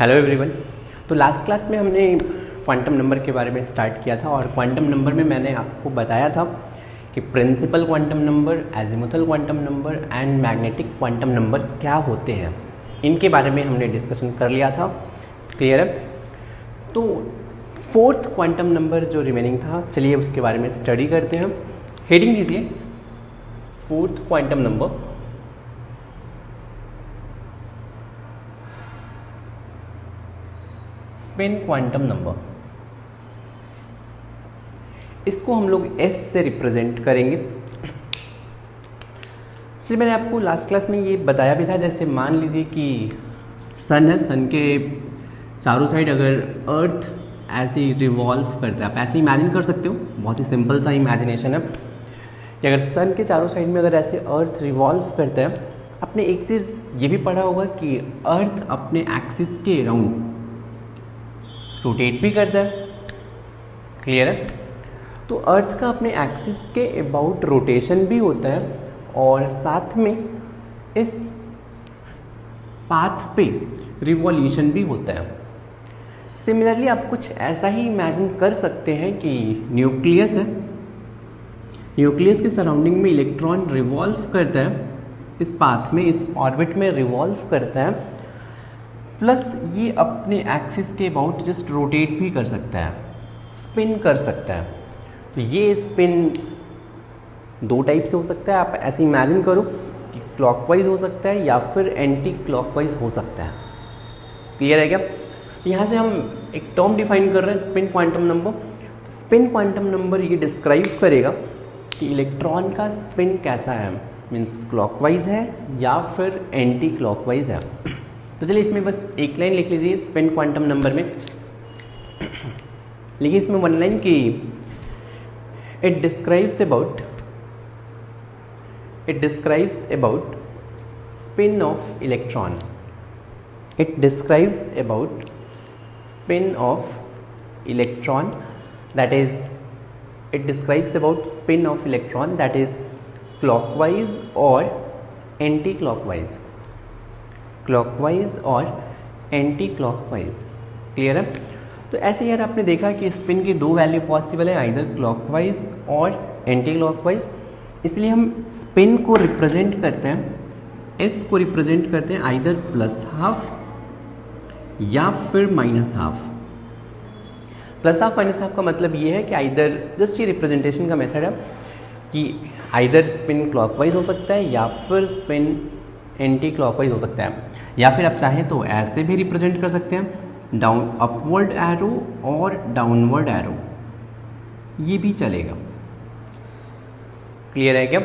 Hello everyone. तो last class में हमने क्वांटम नंबर के बारे में स्टार्ट किया था और क्वांटम नंबर में मैंने आपको बताया था कि principal quantum number, azimuthal quantum number and magnetic quantum number क्या होते हैं, इनके बारे में हमने डिस्कशन कर लिया था। क्लियर है? तो फोर्थ क्वांटम नंबर जो रिमेनिंग था, चलिए उसके बारे में स्टडी करते हैं। हेडिंग दीजिए fourth quantum number. Spin quantum number, इसको हम लोग एस से रिप्रेजेंट करेंगे। चलिए, मैंने आपको लास्ट क्लास में ये बताया भी था, जैसे मान लीजिए कि सन है, सन के चारों साइड अगर अर्थ ऐसे रिवॉल्व करता है, आप ऐसे इमेजिन कर सकते हो, बहुत ही सिंपल सा इमेजिनेशन है कि अगर सन के चारों साइड में अगर ऐसे अर्थ रिवॉल्व करता है, आपने एक चीज़ ये भी पढ़ा होगा कि अर्थ अपने एक्सिस के अराउंड रोटेट भी करता है। क्लियर है? तो अर्थ का अपने एक्सिस के अबाउट रोटेशन भी होता है और साथ में इस पाथ पे रिवॉल्यूशन भी होता है। सिमिलरली आप कुछ ऐसा ही इमेजिन कर सकते हैं कि न्यूक्लियस है, न्यूक्लियस के सराउंडिंग में इलेक्ट्रॉन रिवॉल्व करता है, इस पाथ में, इस ऑर्बिट में रिवॉल्व करता है, प्लस ये अपने एक्सिस के अबाउट जस्ट रोटेट भी कर सकता है, स्पिन कर सकता है। तो ये स्पिन दो टाइप से हो सकता है, आप ऐसे इमेजिन करो कि क्लॉकवाइज हो सकता है या फिर एंटी क्लॉकवाइज हो सकता है। क्लियर है क्या? तो यहाँ से हम एक टर्म डिफाइन कर रहे हैं, स्पिन क्वांटम नंबर। तो स्पिन क्वांटम नंबर ये डिस्क्राइब करेगा कि इलेक्ट्रॉन का स्पिन कैसा है, मीन्स क्लॉकवाइज है या फिर एंटी क्लॉकवाइज है। तो चलिए इसमें बस एक लाइन लिख लीजिए स्पिन क्वांटम नंबर में। लिखिए इसमें वन लाइन कि it describes about spin off electron. It describes about spin off electron, that is it describes about spin off electron that is clockwise और एंटी क्लॉकवाइज, क्लॉकवाइज और anti clockwise. Clear है? तो ऐसे यार आपने देखा कि स्पिन की दो वैल्यू पॉसिबल है, आइदर क्लॉकवाइज और एंटी क्लॉकवाइज। इसलिए हम स्पिन को रिप्रेजेंट करते हैं, एस को रिप्रेजेंट करते हैं आइदर प्लस हाफ या फिर minus half. Plus half minus half का मतलब ये है कि आइदर, जस्ट ये रिप्रेजेंटेशन का मेथड है कि आइदर स्पिन क्लॉकवाइज हो सकता है या फिर स्पिन एंटी क्लॉकवाइज हो सकता है, या फिर आप चाहें तो ऐसे भी रिप्रेजेंट कर सकते हैं, डाउन अपवर्ड एरो और डाउनवर्ड एरो, ये भी चलेगा। क्लियर है क्या?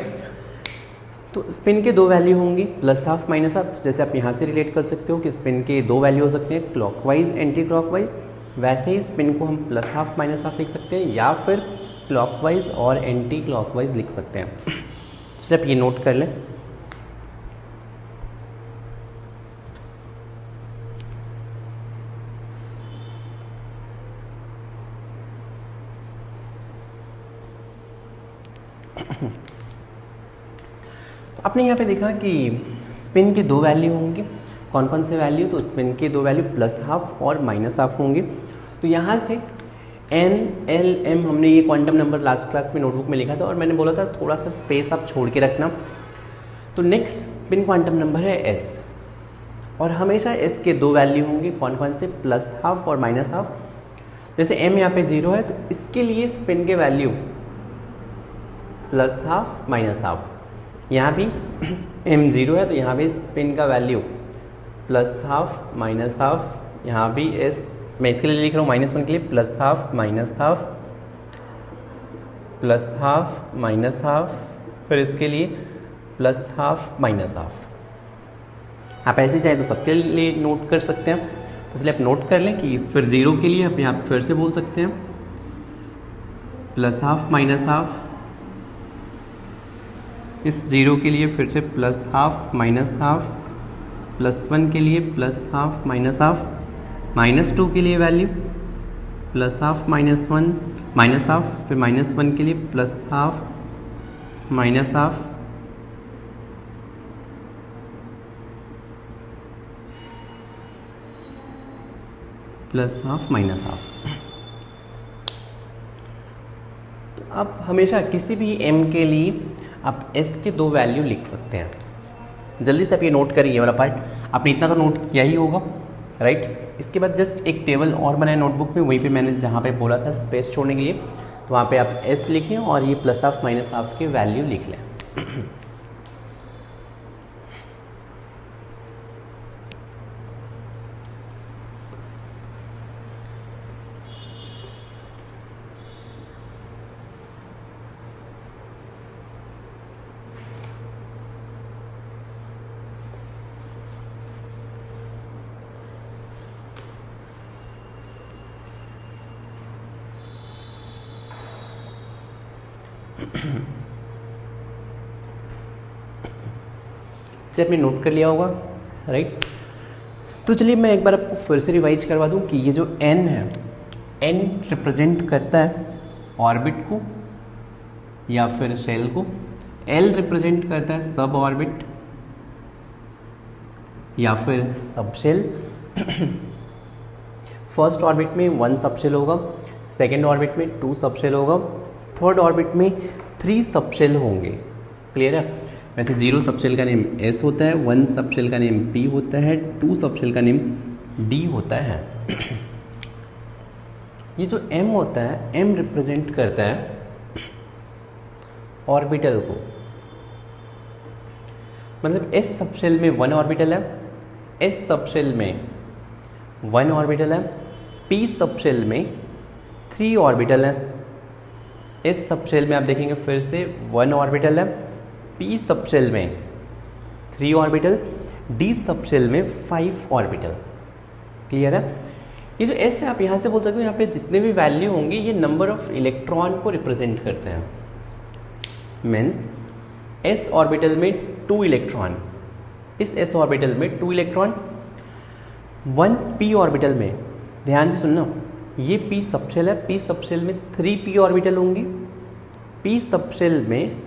तो स्पिन के दो वैल्यू होंगी, प्लस हाफ माइनस हाफ। जैसे आप यहाँ से रिलेट कर सकते हो कि स्पिन के दो वैल्यू हो सकते हैं, क्लॉकवाइज एंटी क्लॉकवाइज, वैसे ही स्पिन को हम प्लस हाफ माइनस हाफ लिख सकते हैं या फिर क्लॉकवाइज और एंटी क्लॉकवाइज लिख सकते हैं। चलिए आप ये नोट कर लें। तो आपने यहाँ पे देखा कि स्पिन के दो वैल्यू होंगे। कौन कौन से वैल्यू? तो स्पिन के दो वैल्यू प्लस हाफ और माइनस हाफ होंगे। तो यहाँ से एन एल एम, हमने ये क्वांटम नंबर लास्ट क्लास में नोटबुक में लिखा था और मैंने बोला था थोड़ा सा स्पेस आप छोड़ के रखना। तो नेक्स्ट स्पिन क्वांटम नंबर है एस, और हमेशा एस के दो वैल्यू होंगे। कौन कौन से? प्लस हाफ और माइनस हाफ। जैसे एम यहाँ पे 0 है तो इसके लिए स्पिन के value plus half minus half. यहाँ भी m 0 है तो यहाँ भी स्पिन का value plus half minus half. यहाँ भी s, मैं इसके लिए लिख रहा हूँ -1 के लिए, plus half minus half, plus half minus half, फिर इसके लिए प्लस हाफ माइनस हाफ। आप ऐसे चाहे तो सबके लिए नोट कर सकते हैं, तो इसलिए आप नोट कर लें कि फिर 0 के लिए आप यहाँ फिर से बोल सकते हैं प्लस हाफ माइनस हाफ, इस 0 के लिए फिर से plus half minus half, plus 1 के लिए प्लस हाफ माइनस हाफ, -2 के लिए value plus half minus 1 minus half, फिर -1 के लिए plus half minus half, plus half minus half. तो आप हमेशा किसी भी m के लिए आप s के दो वैल्यू लिख सकते हैं। जल्दी से आप ये नोट करिए, ये वाला पार्ट आपने इतना तो नोट किया ही होगा, राइट। इसके बाद जस्ट एक टेबल और बनाए नोटबुक में, वहीं पे मैंने जहाँ पे बोला था स्पेस छोड़ने के लिए, तो वहाँ पे आप s लिखें और ये प्लस हाफ माइनस हाफ के वैल्यू लिख लें। से आपने नोट कर लिया होगा, राइट। तो चलिए मैं एक बार आपको फिर से रिवाइज करवा दूं कि ये जो n है, n रिप्रेजेंट करता है ऑर्बिट को या फिर शेल को, l रिप्रेजेंट करता है सब ऑर्बिट या फिर सब शेल। फर्स्ट ऑर्बिट में 1 सबशेल होगा, सेकेंड ऑर्बिट में 2 सबशेल होगा, थर्ड ऑर्बिट में 3 सबशेल होंगे। क्लियर है। वैसे 0 सबशेल का नेम S होता है, 1 सबशेल का नेम P होता है, 2 सबशेल का नेम D होता है। ये जो M होता है, M रिप्रेजेंट करता है ऑर्बिटल को। मतलब S सबशेल में 1 ऑर्बिटल है, S सबशेल में 1 ऑर्बिटल है, P सबशेल में 3 ऑर्बिटल है। S सबशेल में आप देखेंगे फिर से 1 ऑर्बिटल है, P सबशेल में 3 ऑर्बिटल, D सबशेल में 5 ऑर्बिटल। क्लियर है। ये जो S है आप यहाँ से बोल सकते हो, यहाँ पे जितने भी वैल्यू होंगे ये नंबर ऑफ इलेक्ट्रॉन को रिप्रेजेंट करते हैं। मीन्स S ऑर्बिटल में 2 इलेक्ट्रॉन, इस S ऑर्बिटल में 2 इलेक्ट्रॉन, 1 P ऑर्बिटल में, ध्यान से सुनना, ये P सबशेल है, P सबशेल में 3 P ऑर्बिटल होंगे, P सबशेल में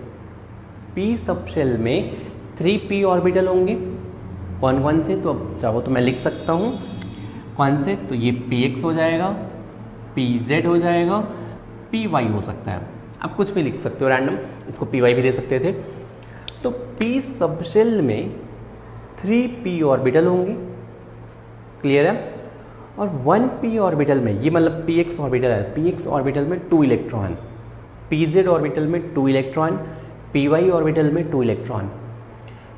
3 P ऑर्बिटल होंगे। कौन कौन से, तो अब चाहो तो मैं लिख सकता हूँ कौन से, तो ये Px हो जाएगा, Pz हो जाएगा, Py हो सकता है। आप कुछ भी लिख सकते हो रैंडम, इसको Py भी दे सकते थे। तो P सबशेल में 3 P ऑर्बिटल होंगे। क्लियर है। और 1 P ऑर्बिटल में, ये मतलब Px ऑर्बिटल है, Px ऑर्बिटल में 2 इलेक्ट्रॉन, Pz ऑर्बिटल में 2 इलेक्ट्रॉन, Py ऑर्बिटल में 2 इलेक्ट्रॉन।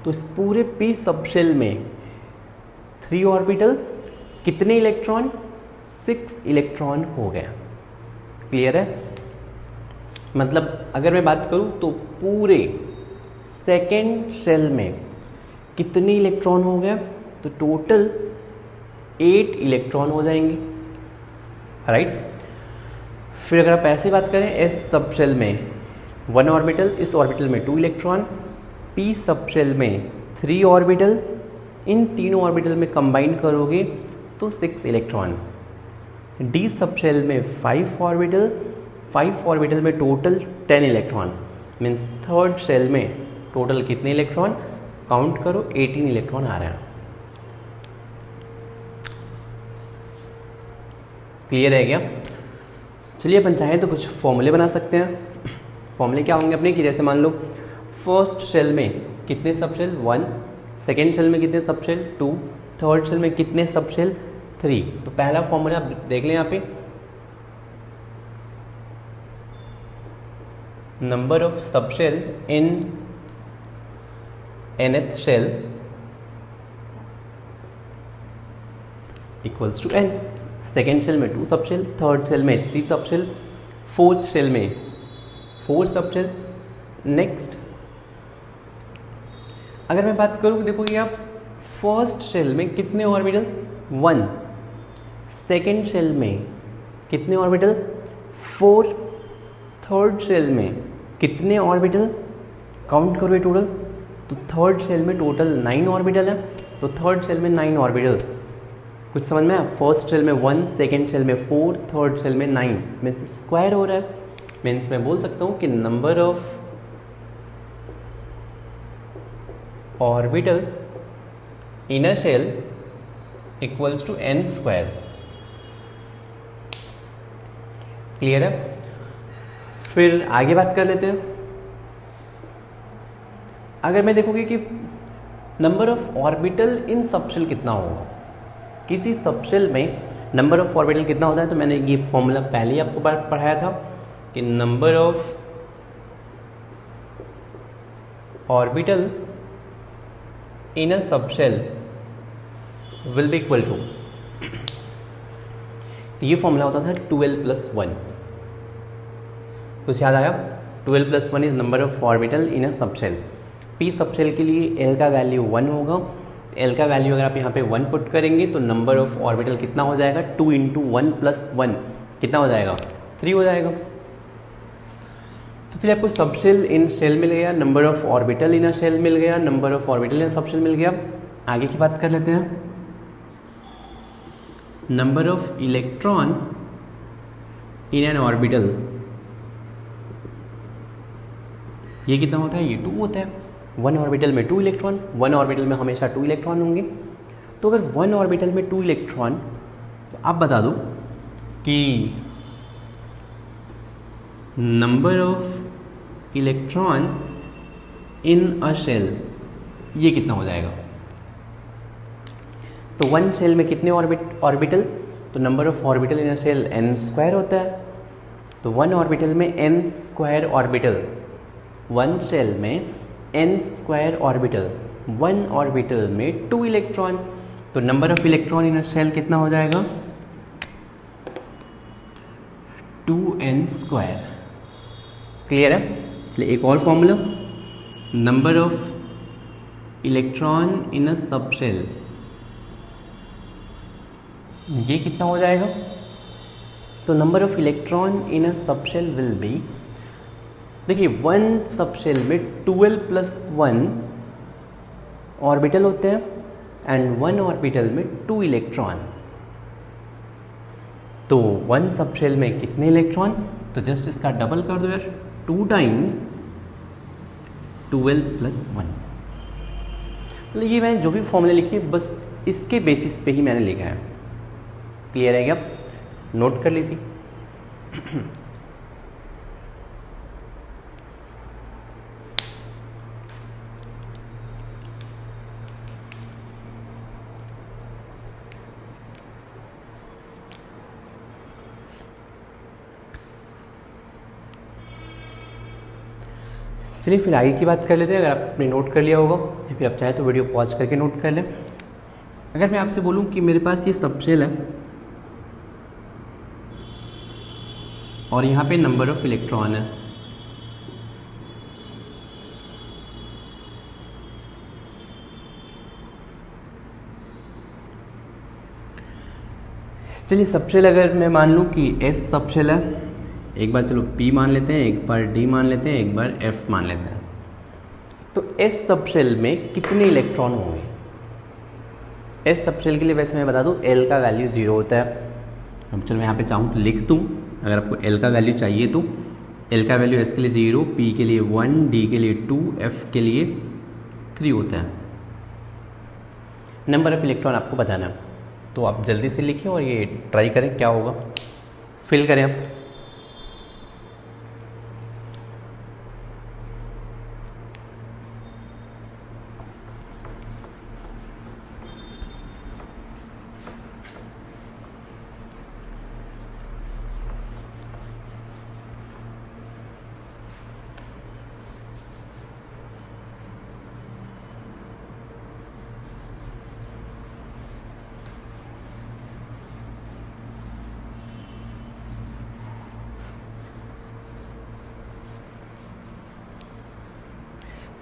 तो इस पूरे P सबशेल में 3 ऑर्बिटल, कितने इलेक्ट्रॉन, 6 इलेक्ट्रॉन हो गया। क्लियर है। मतलब अगर मैं बात करूं तो पूरे सेकेंड शेल में कितने इलेक्ट्रॉन हो गया, तो टोटल 8 इलेक्ट्रॉन हो जाएंगे, राइट। फिर अगर आप ऐसे बात करें, S सबशेल में 1 ऑर्बिटल, इस ऑर्बिटल में 2 इलेक्ट्रॉन, P सबशेल में 3 ऑर्बिटल, इन तीनों ऑर्बिटल में कंबाइन करोगे तो 6 इलेक्ट्रॉन, D सबशेल में 5 ऑर्बिटल, 5 ऑर्बिटल में total 10 electron. Means third shell में टोटल कितने इलेक्ट्रॉन, काउंट करो, 18 इलेक्ट्रॉन आ रहे हैं। क्लियर है क्या। चलिए अपन चाहें तो कुछ फॉर्मूले बना सकते हैं। फॉर्मूले क्या होंगे अपने, कि जैसे मान लो फर्स्ट शेल में कितने सबशेल, 1, सेकेंड शेल में कितने सबशेल, 2, थर्ड शेल में कितने सबशेल, 3। तो पहला फॉर्मूला आप देख लें यहाँ पे, number of subshell in nth shell equals to n। Second shell में 2 सबशेल, थर्ड शेल में 3 सबशेल, फोर्थ शेल में 4 सबशेल। नेक्स्ट अगर मैं बात करूँ, देखो ये आप फर्स्ट शेल में कितने ऑर्बिटल, 1, सेकेंड शेल में कितने ऑर्बिटल, 4, थर्ड शेल में कितने ऑर्बिटल, काउंट करो ये टोटल, तो थर्ड शेल में टोटल 9 ऑर्बिटल है। तो थर्ड शेल में 9 ऑर्बिटल, कुछ समझ में आया। फर्स्ट शेल में 1, सेकेंड शेल में 4, थर्ड शेल में 9, मीन्स स्क्वायर हो रहा है। मीन्स मैं बोल सकता हूँ कि number of orbital in a shell equals to n square. Clear है? फिर आगे बात कर लेते हैं। अगर मैं देखोगे कि number of orbital in subshell कितना होगा, किसी सबशेल में नंबर ऑफ ऑर्बिटल कितना होता है, तो मैंने ये फॉर्मूला पहले ही आपको पढ़ाया था कि number of orbital in a subshell will be equal to, तो ये फॉर्मूला होता था 12+1। कुछ याद आया? 12+1 is number of orbital in a subshell. P subshell के लिए एल का वैल्यू 1 होगा। एल का वैल्यू अगर आप यहाँ पे 1 पुट करेंगे तो नंबर ऑफ ऑर्बिटल कितना हो जाएगा? 2 × 1+1 कितना हो जाएगा? 3 हो जाएगा। तो चलिए आपको सबशेल इन शेल मिल गया, number of orbital in a shell मिल गया, number of orbital in subshell मिल गया। आगे की बात कर लेते हैं। Number of electron in n orbital, ये कितना होता है? ये 2 होता है। 1 ऑर्बिटल में 2 इलेक्ट्रॉन, 1 ऑर्बिटल में हमेशा 2 इलेक्ट्रॉन होंगे। तो अगर 1 ऑर्बिटल में 2 इलेक्ट्रॉन, तो आप बता दो कि number of electron in a shell ये कितना हो जाएगा? तो 1 शेल में कितने ऑर्बिटल? तो number of orbital in a shell n² होता है। तो 1 ऑर्बिटल में n² ऑर्बिटल, 1 शेल में n² ऑर्बिटल, 1 ऑर्बिटल में 2 इलेक्ट्रॉन, तो number of electron in a शेल कितना हो जाएगा? 2n²। क्लियर है? चलिए एक और formula, number of electron in a subshell, ये कितना हो जाएगा? तो number of electron in a subshell will be, देखिए 1 सबशेल में 12+1 ऑर्बिटल होते हैं एंड 1 ऑर्बिटल में 2 इलेक्ट्रॉन। तो 1 सबशेल में कितने इलेक्ट्रॉन? तो जस्ट इसका डबल कर दो यार, 2 × 12+1। मतलब ये मैंने जो भी फॉर्मूले लिखी है बस इसके बेसिस पे ही मैंने लिखा है। क्लियर है क्या? नोट कर लीजिए। चलिए फिर आगे की बात कर लेते हैं। अगर आपने नोट कर लिया होगा या फिर आप चाहें तो वीडियो पॉज करके नोट कर लें। अगर मैं आपसे बोलूं कि मेरे पास ये सबशेल है और यहाँ पे नंबर ऑफ इलेक्ट्रॉन है, चलिए सबशेल अगर मैं मान लूँ कि S सबशेल है, एक बार चलो P मान लेते हैं, एक बार D मान लेते हैं, एक बार F मान लेते हैं। तो S सबशेल में कितने इलेक्ट्रॉन होंगे? S सबशेल के लिए वैसे मैं बता दूं L का वैल्यू 0 होता है। अब चलो मैं यहाँ पे चाहूँ तो लिख दूँ, अगर आपको L का वैल्यू चाहिए तो L का वैल्यू S के लिए 0, P के लिए 1, D के लिए 2, F के लिए 3 होता है। नंबर ऑफ इलेक्ट्रॉन आपको बताना है, तो आप जल्दी से लिखिए और ये ट्राई करें क्या होगा, फिल करें आप।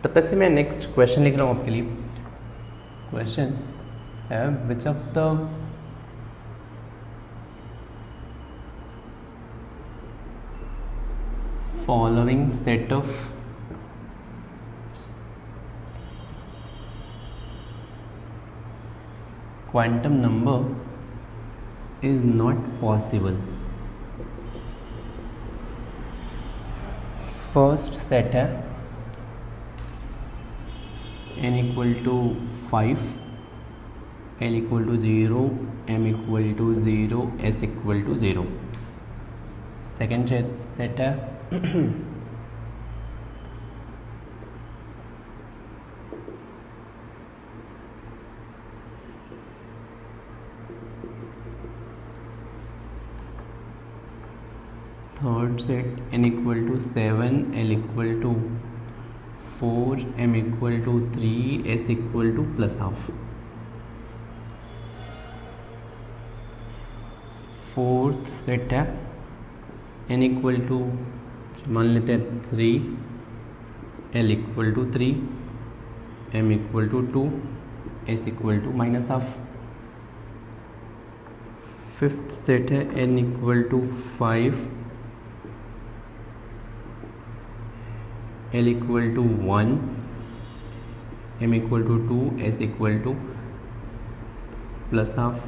तब तक से मैं नेक्स्ट क्वेश्चन लिख रहा हूँ आपके लिए। क्वेश्चन है which of the following set of quantum number is not possible. First set है n equal to 5, l equal to 0, m equal to 0, s equal to 0। Second set है third set n equal to 7, l equal to 4, m equal to 3, s equal to plus half. Fourth set है n equal to मान लेते हैं 3, l equal to 3, m equal to 2, s equal to minus half. Fifth set है n equal to 5, l equal to 1, m equal to 2, s equal to plus half.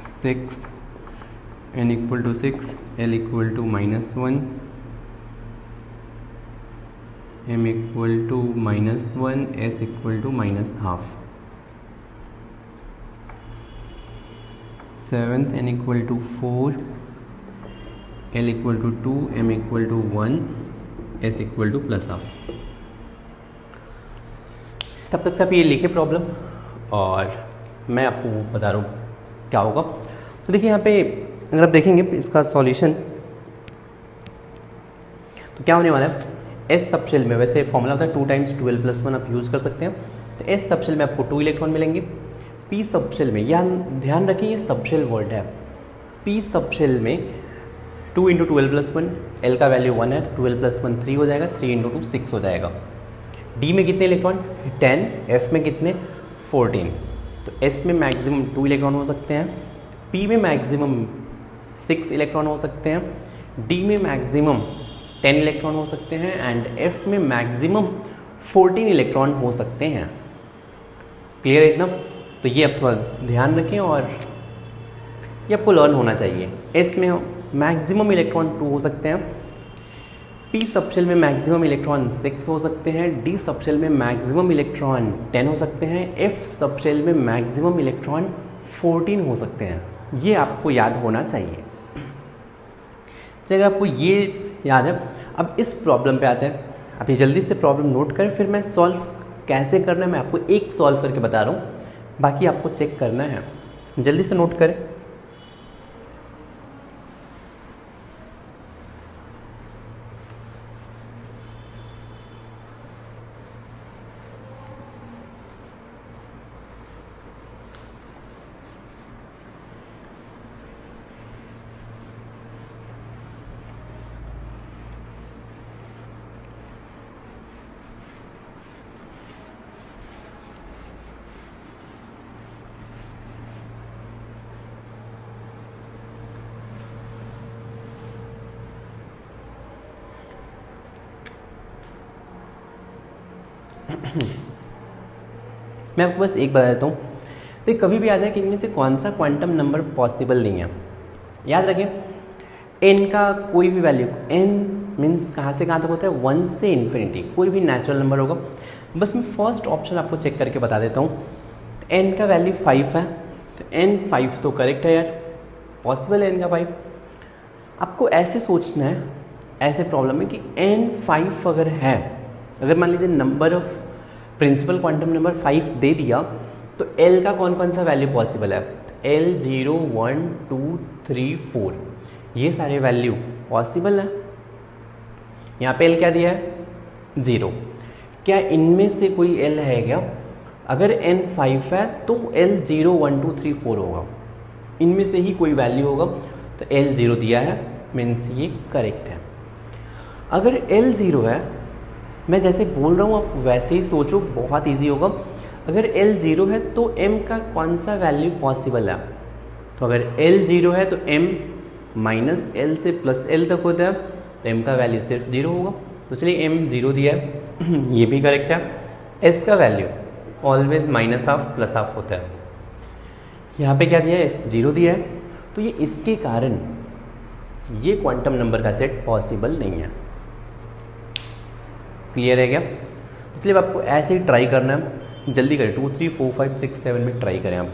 Sixth n equal to 6, l equal to -1, m equal to -1, s equal to minus half. Seventh n equal to 4, l equal to 2, m equal to 1, s equal to plus half. तब तक सब ये लिखे problem और मैं आपको बता रहा हूँ क्या होगा। तो देखिए यहाँ पे अगर आप देखेंगे इसका सॉल्यूशन तो क्या होने वाला है, एस सबशेल में वैसे फॉर्मूला होता है 2 टाइम्स 12 प्लस 1 आप यूज़ कर सकते हैं। तो एस सबशेल में आपको 2 इलेक्ट्रॉन मिलेंगे। पी सबशेल में यह ध्यान रखिए ये सबशेल वर्ड है। पी सबशेल में 2 इंटू 12 प्लस 1, एल का वैल्यू 1 है तो 12 प्लस 1 3 हो जाएगा, 3 इंटू 2 6 हो जाएगा। डी में कितने इलेक्ट्रॉन 10, एफ में कितने 14। तो एस में मैक्सिमम 2 इलेक्ट्रॉन हो सकते हैं, पी में मैक्सिमम 6 इलेक्ट्रॉन हो सकते हैं, डी में मैक्सिमम 10 इलेक्ट्रॉन हो सकते हैं एंड एफ में मैक्सिमम 14 इलेक्ट्रॉन हो सकते हैं। क्लियर है इतना? तो ये आप थोड़ा ध्यान रखें और ये आपको लर्न होना चाहिए। एस में मैक्सिमम इलेक्ट्रॉन 2 हो सकते हैं, पी सबशेल में मैक्सिमम इलेक्ट्रॉन 6 हो सकते हैं, डी सबशेल में मैक्सिमम इलेक्ट्रॉन 10 हो सकते हैं, एफ सबशेल में मैक्सिमम इलेक्ट्रॉन 14 हो सकते हैं। ये आपको याद होना चाहिए। चलिए आपको ये याद है, अब इस प्रॉब्लम पे आते हैं। आप ये जल्दी से प्रॉब्लम नोट करें, फिर मैं सॉल्व कैसे करना है मैं आपको एक सॉल्व करके बता रहा हूँ, बाकी आपको चेक करना है। जल्दी से नोट करें। मैं आपको बस एक बता देता हूँ, तो कभी भी आ जाए कि इनमें से कौन सा क्वांटम नंबर पॉसिबल नहीं है। याद रखें n का कोई भी वैल्यू, n मीन्स कहाँ से कहाँ तक होता है 1 से इन्फिनिटी, कोई भी नेचुरल नंबर होगा। बस मैं फर्स्ट ऑप्शन आपको चेक करके बता देता हूँ। तो n का वैल्यू 5 है, तो n 5 तो करेक्ट है यार, पॉसिबल है n का 5। आपको ऐसे सोचना है ऐसे प्रॉब्लम में कि n 5 अगर है, अगर मान लीजिए number of principal quantum number 5 दे दिया तो L का कौन कौन सा वैल्यू पॉसिबल है, L 0 1 2 3 4 ये सारे वैल्यू पॉसिबल है। यहाँ पे L क्या दिया है 0। क्या इनमें से कोई L है क्या? अगर n 5 है तो L 0 1 2 3 4 होगा, इनमें से ही कोई वैल्यू होगा। तो L 0 दिया है, मीन्स ये करेक्ट है। अगर L 0 है, मैं जैसे बोल रहा हूँ आप वैसे ही सोचो, बहुत इजी होगा। अगर L 0 है तो M का कौन सा वैल्यू पॉसिबल है? तो अगर L 0 है तो M माइनस L से प्लस L तक होता है, तो M का वैल्यू सिर्फ 0 होगा। तो चलिए M 0 दिया है ये भी करेक्ट है। S का value always minus half plus half होता है। यहाँ पे क्या दिया है, S 0 दिया है, तो ये इसके कारण ये क्वांटम नंबर का सेट पॉसिबल नहीं है। क्लियर है क्या? इसलिए आपको ऐसे ही ट्राई करना है, जल्दी करें। 2 3 4 5 6 7 में ट्राई करें आप।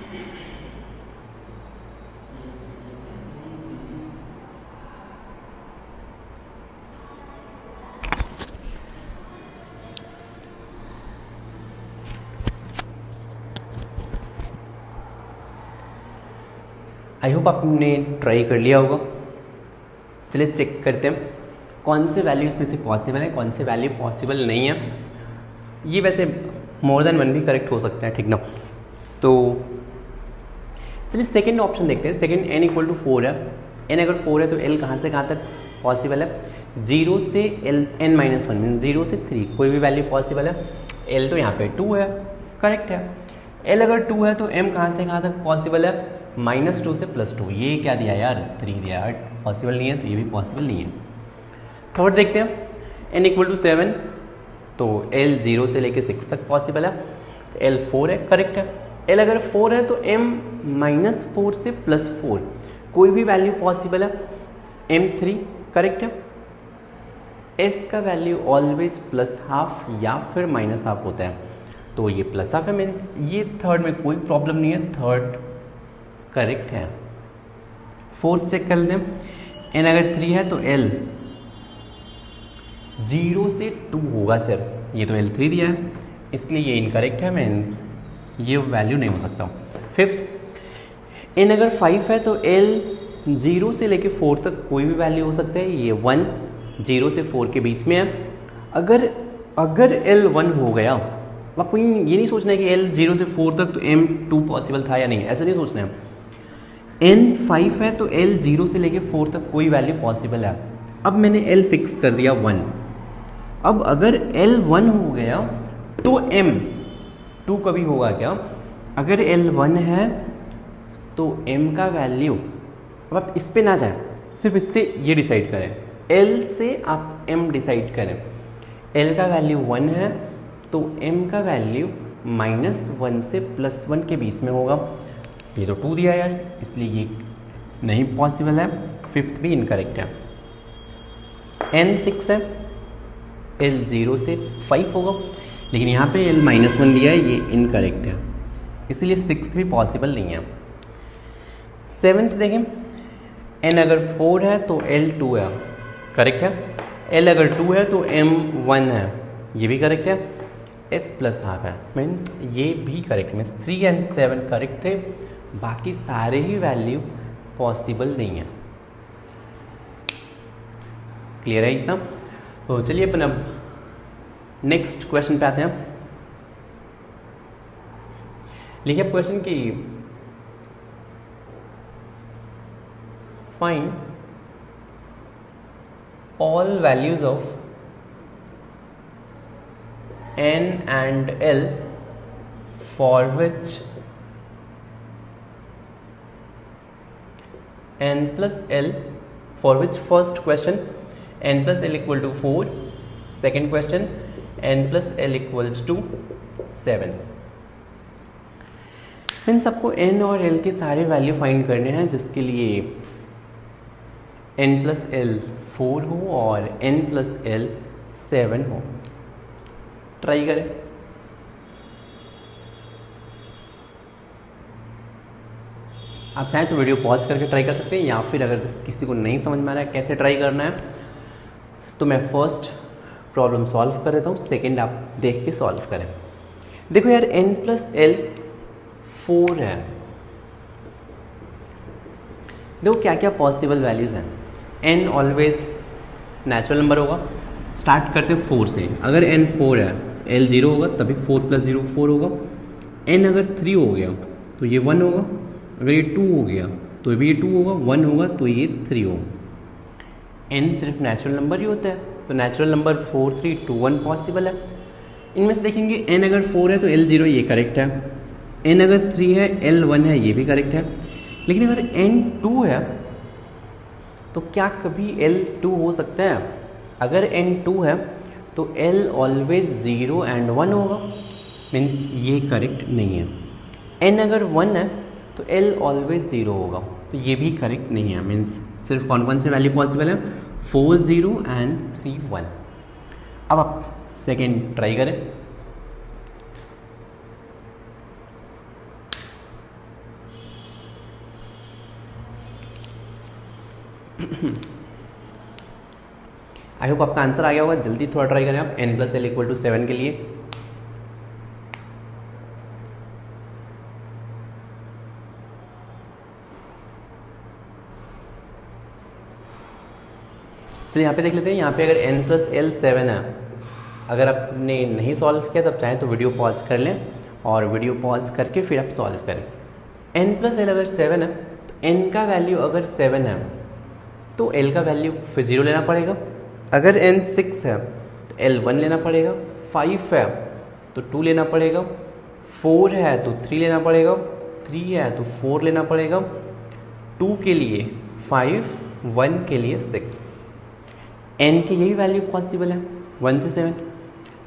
आई होप आपने ट्राई कर लिया होगा। चलिए चेक करते हैं कौन से वैल्यू इसमें से पॉसिबल है, कौन से वैल्यू पॉसिबल नहीं है। ये वैसे मोर देन वन भी करेक्ट हो सकता है, ठीक ना। तो चलिए सेकेंड ऑप्शन देखते हैं। सेकेंड n इक्वल टू 4 है। n अगर 4 है तो l कहाँ से कहाँ तक पॉसिबल है? 0 से n माइनस वन मीन 0 से 3 कोई भी वैल्यू पॉसिबल है। l तो यहाँ पे 2 है, करेक्ट है। l अगर 2 है तो m कहाँ से कहाँ तक पॉसिबल है? -2 से +2। ये क्या दिया यार? 3 दिया यार, पॉसिबल नहीं है, तो ये भी पॉसिबल नहीं है। थर्ड देखते हैं n इक्वल टू 7, तो l 0 से लेके 6 तक पॉसिबल है, तो l 4 है, करेक्ट है। l अगर 4 है तो m -4 से +4 कोई भी वैल्यू पॉसिबल है, m 3, करेक्ट है। s का वैल्यू ऑलवेज +½ या फिर -½ होता है, तो ये +½ है, मीन्स ये थर्ड में कोई प्रॉब्लम नहीं है, थर्ड करेक्ट है। फोर्थ चेक कर लें। n अगर 3 है तो l 0 से 2 होगा सर, ये तो l 3 दिया है, इसलिए ये इनकरेक्ट है, मीन्स ये वैल्यू नहीं हो सकता। फिफ्थ n अगर 5 है तो l 0 से लेके 4 तक कोई भी वैल्यू हो सकता है, ये 1 0 से 4 के बीच में है। अगर l 1 हो गया, आपको ये नहीं सोचना है कि l 0 से 4 तक तो m 2 पॉसिबल था या नहीं, ऐसा नहीं सोचना है। n 5 है तो l 0 से लेके 4 तक कोई वैल्यू पॉसिबल है। अब मैंने l फिक्स कर दिया 1। अब अगर l 1 हो गया तो m 2 कभी होगा क्या? अगर l 1 है तो m का वैल्यू, अब आप इस पे ना जाएं, सिर्फ इससे ये डिसाइड करें, l से आप m डिसाइड करें। l का वैल्यू 1 है तो m का वैल्यू -1 से +1 के बीच में होगा। ये तो 2 दिया यार, इसलिए ये नहीं पॉसिबल है, फिफ्थ भी इनकरेक्ट है। n 6 है, l 0 से 5 होगा, लेकिन यहाँ पे l -1 दिया है, ये इनकरेक्ट है, इसलिए सिक्स भी पॉसिबल नहीं है। सेवेंथ देखें, n अगर 4 है तो l 2 है, करेक्ट है। l अगर 2 है तो m 1 है, ये भी करेक्ट है। s +½ है, मीन्स ये भी करेक्ट, मीन्स 3 और 7 करेक्ट थे, बाकी सारे ही वैल्यू पॉसिबल नहीं है। क्लियर है इतना? तो चलिए अपन अब नेक्स्ट क्वेश्चन पे आते हैं। लिखिए अब क्वेश्चन की, find all values of n and l for which n plus l, for which first question n plus l equal to 4, second question n plus l equals to 7। Means आपको n और l के सारे value find करने हैं, जिसके लिए n plus l 4 हो और n plus l 7 हो। ट्राई करें। आप चाहें तो वीडियो पॉज करके ट्राई कर सकते हैं, या फिर अगर किसी को नहीं समझ में आ रहा है कैसे ट्राई करना है, तो मैं फर्स्ट प्रॉब्लम सॉल्व कर देता हूँ, सेकंड आप देख के सॉल्व करें। देखो यार, n plus l 4 है। देखो क्या क्या पॉसिबल वैल्यूज हैं। n ऑलवेज नेचुरल नंबर होगा, स्टार्ट करते हैं 4 से। अगर n 4 है, l 0 होगा, तभी 4 + 0 4 होगा। n अगर 3 हो गया तो ये 1 होगा, अगर ये 2 हो गया तो भी ये 2 होगा, 1 होगा तो ये 3 होगा। n सिर्फ नेचुरल नंबर ही होता है, तो नेचुरल नंबर 4 3 2 1 पॉसिबल है। इनमें से देखेंगे n अगर 4 है तो l 0 ये करेक्ट है, n अगर 3 है l 1 है, ये भी करेक्ट है। लेकिन अगर n 2 है तो क्या कभी l 2 हो सकता है? अगर n 2 है तो l ऑलवेज 0 and 1 होगा, मीन्स ये करेक्ट नहीं है। n अगर 1 है तो l ऑलवेज 0 होगा, तो ये भी करेक्ट नहीं है, मीन्स सिर्फ कौन कौन से वैल्यू पॉसिबल है? 4 0 and 3 1। अब आप सेकेंड ट्राई करें। आई होप आपका आंसर आ गया होगा। जल्दी थोड़ा ट्राई करें आप n plus L equal to 7 के लिए। चलिए यहाँ पे देख लेते हैं। यहाँ पे अगर n प्लस एल 7 है, अगर आपने नहीं सॉल्व किया तो आप चाहें तो वीडियो पॉज कर लें और वीडियो पॉज करके फिर आप सॉल्व करें। n प्लस एल अगर 7 है तो n का वैल्यू अगर 7 है तो l का वैल्यू फिर 0 लेना पड़ेगा। अगर n 6 है तो l 1 लेना पड़ेगा। 5 है तो 2 लेना पड़ेगा। 4 है तो 3 लेना पड़ेगा। 3 है तो 4 लेना पड़ेगा। 2 के लिए 5, 1 के लिए 6। n की यही वैल्यू पॉसिबल है 1 से 7।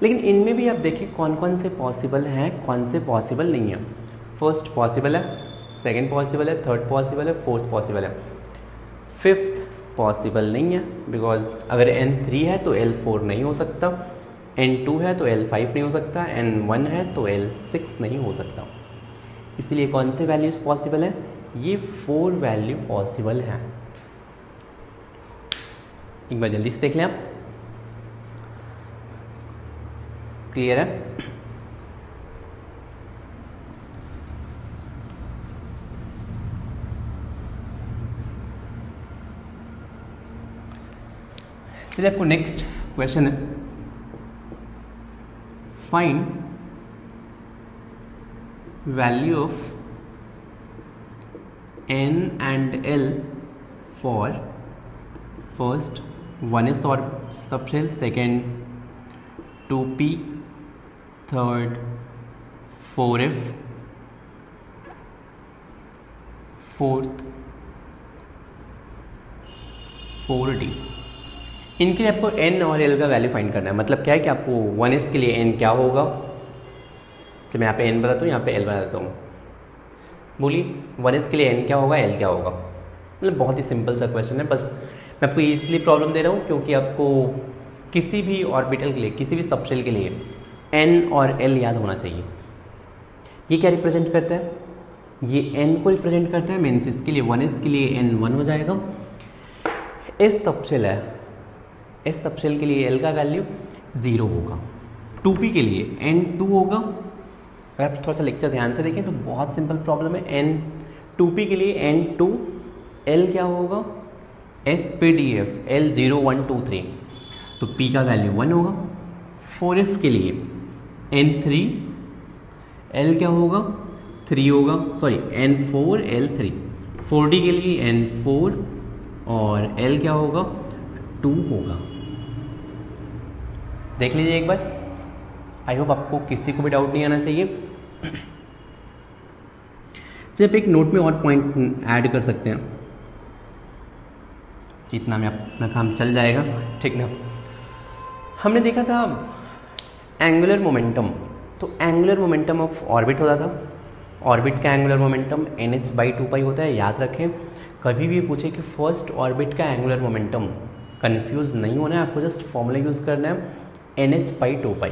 लेकिन इनमें भी आप देखिए कौन कौन से पॉसिबल हैं, कौन से पॉसिबल नहीं है। फर्स्ट पॉसिबल है, सेकंड पॉसिबल है, थर्ड पॉसिबल है, फोर्थ पॉसिबल है, फिफ्थ पॉसिबल नहीं है। बिकॉज अगर n 3 है तो l 4 नहीं हो सकता, n 2 है तो l 5 नहीं हो सकता, n 1 है तो l 6 नहीं हो सकता। इसलिए कौन से वैल्यूज़ पॉसिबल है? ये 4 वैल्यू पॉसिबल हैं। एक बार जल्दी से देख लें आप। क्लियर है? चलिए आपको नेक्स्ट क्वेश्चन है, find value of n and l for first 1s और subshell, second 2p, third 4f, fourth 4d। इनके लिए आपको n और l का वैल्यू फाइंड करना है। मतलब क्या है कि आपको 1s के लिए n क्या होगा, चलिए मैं यहाँ पे n बताता हूँ, यहाँ पे l बता देता हूँ। बोलिए 1s के लिए n क्या होगा, l क्या होगा। मतलब बहुत ही सिंपल सा क्वेश्चन है। बस मैं आपको इसलिए प्रॉब्लम दे रहा हूँ क्योंकि आपको किसी भी ऑर्बिटल के लिए, किसी भी सबशेल के लिए n और l याद होना चाहिए। ये क्या रिप्रेजेंट करता है? ये n को रिप्रेजेंट करता है। मीन्स इसके लिए 1s के लिए n 1 हो जाएगा। इस सबशेल है, इस सबशेल के लिए l का वैल्यू 0 होगा। 2p के लिए n 2 होगा। अगर आप थोड़ा सा लेक्चर ध्यान से देखें तो बहुत सिंपल प्रॉब्लम है। n 2p के लिए n 2, l क्या होगा? SPDF l 0 1 2 3, तो p का वैल्यू 1 होगा। 4f के लिए n 3, l क्या होगा? 3 होगा। Sorry n 4 l 3। 4d के लिए n 4 और l क्या होगा? 2 होगा। देख लीजिए एक बार। आई होप आपको किसी को भी डाउट नहीं आना चाहिए। जब एक नोट में और पॉइंट ऐड कर सकते हैं, इतना में अपना काम चल जाएगा, ठीक ना। हमने देखा था एंगुलर मोमेंटम। तो एंगुलर मोमेंटम ऑफ ऑर्बिट होता था। ऑर्बिट का एंगुलर मोमेंटम nh/2π होता है। याद रखें, कभी भी पूछे कि फर्स्ट ऑर्बिट का एंगुलर मोमेंटम, कंफ्यूज नहीं होना है, आपको जस्ट फॉर्मूला यूज़ करना है nh/2π।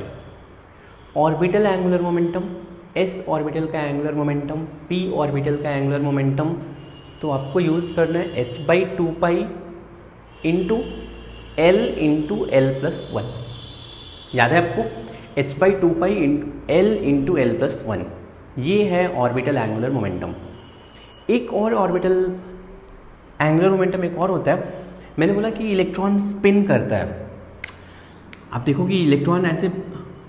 Orbital angular momentum, s orbital का एंगुलर मोमेंटम, p ऑर्बिटल का एंगुलर मोमेंटम, तो आपको यूज़ करना है h/2π into l into l+1। याद है आपको? h/2π l इंटू l+1, ये है ऑर्बिटल एंगुलर मोमेंटम। एक और ऑर्बिटल एंगुलर मोमेंटम एक और होता है। मैंने बोला कि इलेक्ट्रॉन स्पिन करता है। आप देखो कि इलेक्ट्रॉन ऐसे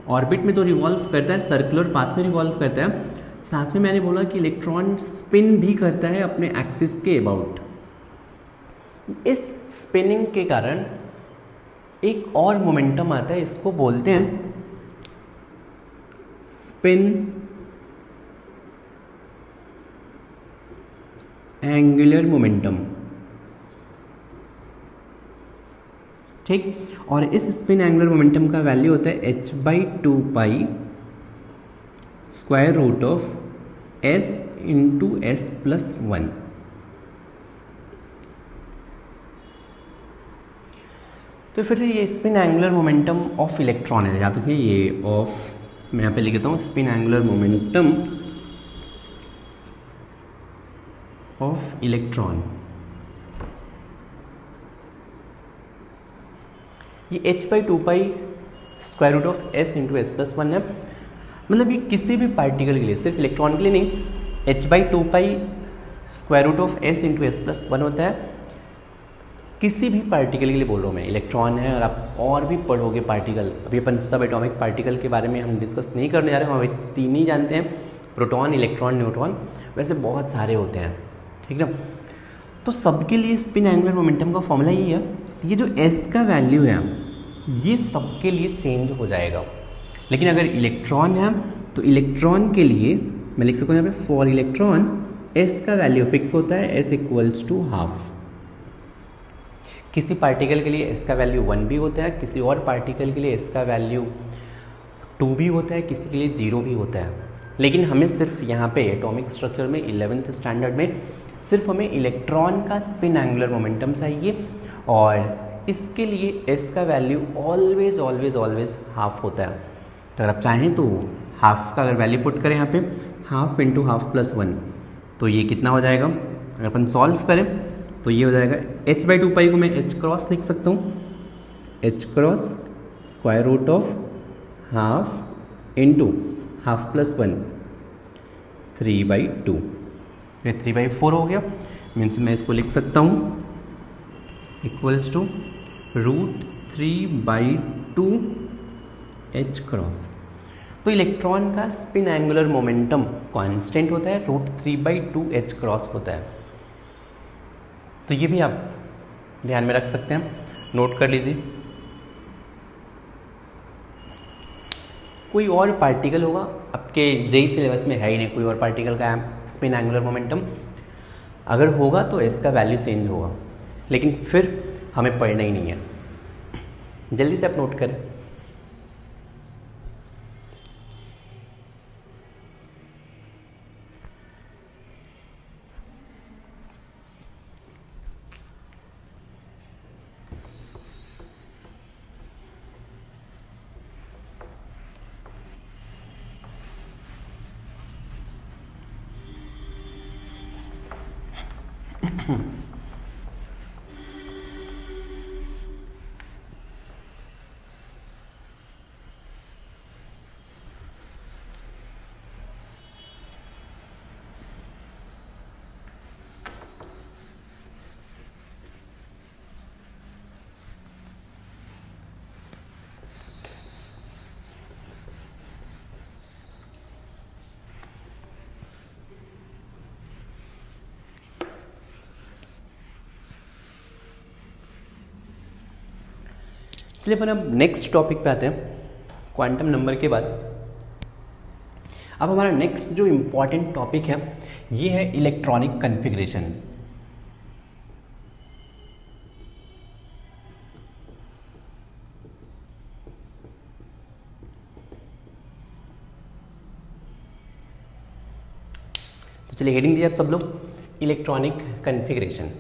ऑर्बिट में तो रिवॉल्व करता है, सर्कुलर पाथ में रिवॉल्व करता है, साथ में मैंने बोला कि इलेक्ट्रॉन स्पिन भी करता है अपने एक्सिस के अबाउट। इस स्पिनिंग के कारण एक और मोमेंटम आता है, इसको बोलते हैं स्पिन एंगुलर मोमेंटम, ठीक। और इस स्पिन एंगुलर मोमेंटम का वैल्यू होता है h/2π square root of s into s+1। तो फिर से ये spin angular momentum of electron है। याद रखिए ये ऑफ, मैं यहाँ पे लिख देता हूँ spin angular momentum of electron. ये h/2π√s into S plus one है। मतलब ये किसी भी पार्टिकल के लिए, सिर्फ इलेक्ट्रॉन के लिए नहीं, h/2π√s into S plus one होता है। किसी भी पार्टिकल के लिए बोल रहा हूँ मैं, इलेक्ट्रॉन है और आप और भी पढ़ोगे पार्टिकल। अभी अपन सब एटॉमिक पार्टिकल के बारे में हम डिस्कस नहीं करने जा रहे हैं, हम अभी तीन ही जानते हैं, प्रोटॉन, इलेक्ट्रॉन, न्यूट्रॉन। वैसे बहुत सारे होते हैं, ठीक है। तो सबके लिए स्पिन एंगुलर मोमेंटम का फॉर्मूला यही है, ये जो s का वैल्यू है ये सबके लिए चेंज हो जाएगा। लेकिन अगर इलेक्ट्रॉन है तो इलेक्ट्रॉन के लिए मैं लिख सकता हूँ यहाँ पे, फॉर इलेक्ट्रॉन s का वैल्यू फिक्स होता है, s इक्वल्स टू हाफ। किसी पार्टिकल के लिए s का वैल्यू 1 भी होता है, किसी और पार्टिकल के लिए s का वैल्यू 2 भी होता है, किसी के लिए 0 भी होता है। लेकिन हमें सिर्फ यहाँ पे एटॉमिक स्ट्रक्चर में 11th स्टैंडर्ड में सिर्फ हमें इलेक्ट्रॉन का स्पिन एंगुलर मोमेंटम चाहिए, और इसके लिए s का value always always always half होता है। तो अगर आप चाहें तो हाफ का अगर वैल्यू पुट करें यहाँ पे, half into half plus one, तो ये कितना हो जाएगा? अगर अपन सॉल्व करें तो ये हो जाएगा h/2π को मैं h क्रॉस लिख सकता हूँ, h cross square root of half into half plus one 3/2, ये 3/4 हो गया। मीन्स मैं इसको लिख सकता हूँ इक्वल्स टू √3/2 h क्रॉस। तो इलेक्ट्रॉन का स्पिन एंगुलर मोमेंटम कांस्टेंट होता है, √3/2 h क्रॉस होता है। तो ये भी आप ध्यान में रख सकते हैं, नोट कर लीजिए। कोई और पार्टिकल होगा आपके जेई सिलेबस में, है ही नहीं कोई और पार्टिकल का स्पिन एंगुलर मोमेंटम। अगर होगा तो इसका वैल्यू चेंज होगा, लेकिन फिर हमें पढ़ना ही नहीं है। जल्दी से आप नोट करें। चलिए अपन अब नेक्स्ट टॉपिक पे आते हैं, क्वांटम नंबर के बाद। अब हमारा नेक्स्ट जो इम्पॉर्टेंट टॉपिक है ये है इलेक्ट्रॉनिक कन्फिग्रेशन। तो चलिए हेडिंग दिया आप सब लोग, इलेक्ट्रॉनिक कन्फिग्रेशन।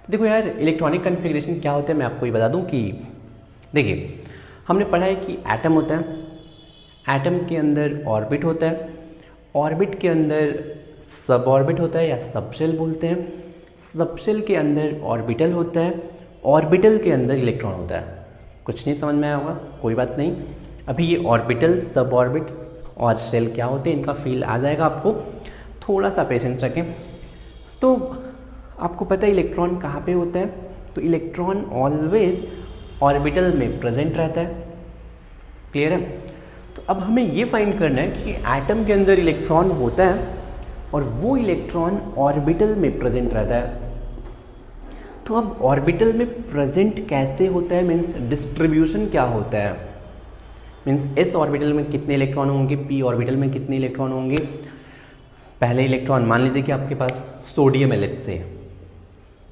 देखो यार, इलेक्ट्रॉनिक कन्फिग्रेशन क्या होता है मैं आपको ये बता दूं कि देखिए, हमने पढ़ा है कि एटम होता है, एटम के अंदर ऑर्बिट होता है, ऑर्बिट के अंदर सब ऑर्बिट होता है या सबशेल बोलते हैं, सबशेल के अंदर ऑर्बिटल होता है, ऑर्बिटल के अंदर इलेक्ट्रॉन होता है। कुछ नहीं समझ में आया होगा, कोई बात नहीं। अभी ये ऑर्बिटल, सब ऑर्बिट्स और शेल क्या होते हैं इनका फील आ जाएगा आपको, थोड़ा सा पेशेंस रखें। तो आपको पता है इलेक्ट्रॉन कहाँ पे होता है, तो इलेक्ट्रॉन ऑलवेज ऑर्बिटल में प्रेजेंट रहता है। क्लियर है? तो अब हमें ये फाइंड करना है कि एटम के अंदर इलेक्ट्रॉन होता है और वो इलेक्ट्रॉन ऑर्बिटल में प्रेजेंट रहता है। तो अब ऑर्बिटल में प्रेजेंट कैसे होता है, मीन्स डिस्ट्रीब्यूशन क्या होता है, मीन्स एस ऑर्बिटल में कितने इलेक्ट्रॉन होंगे, पी ऑर्बिटल में कितने इलेक्ट्रॉन होंगे। पहले इलेक्ट्रॉन मान लीजिए कि आपके पास सोडियम है, लेट्स से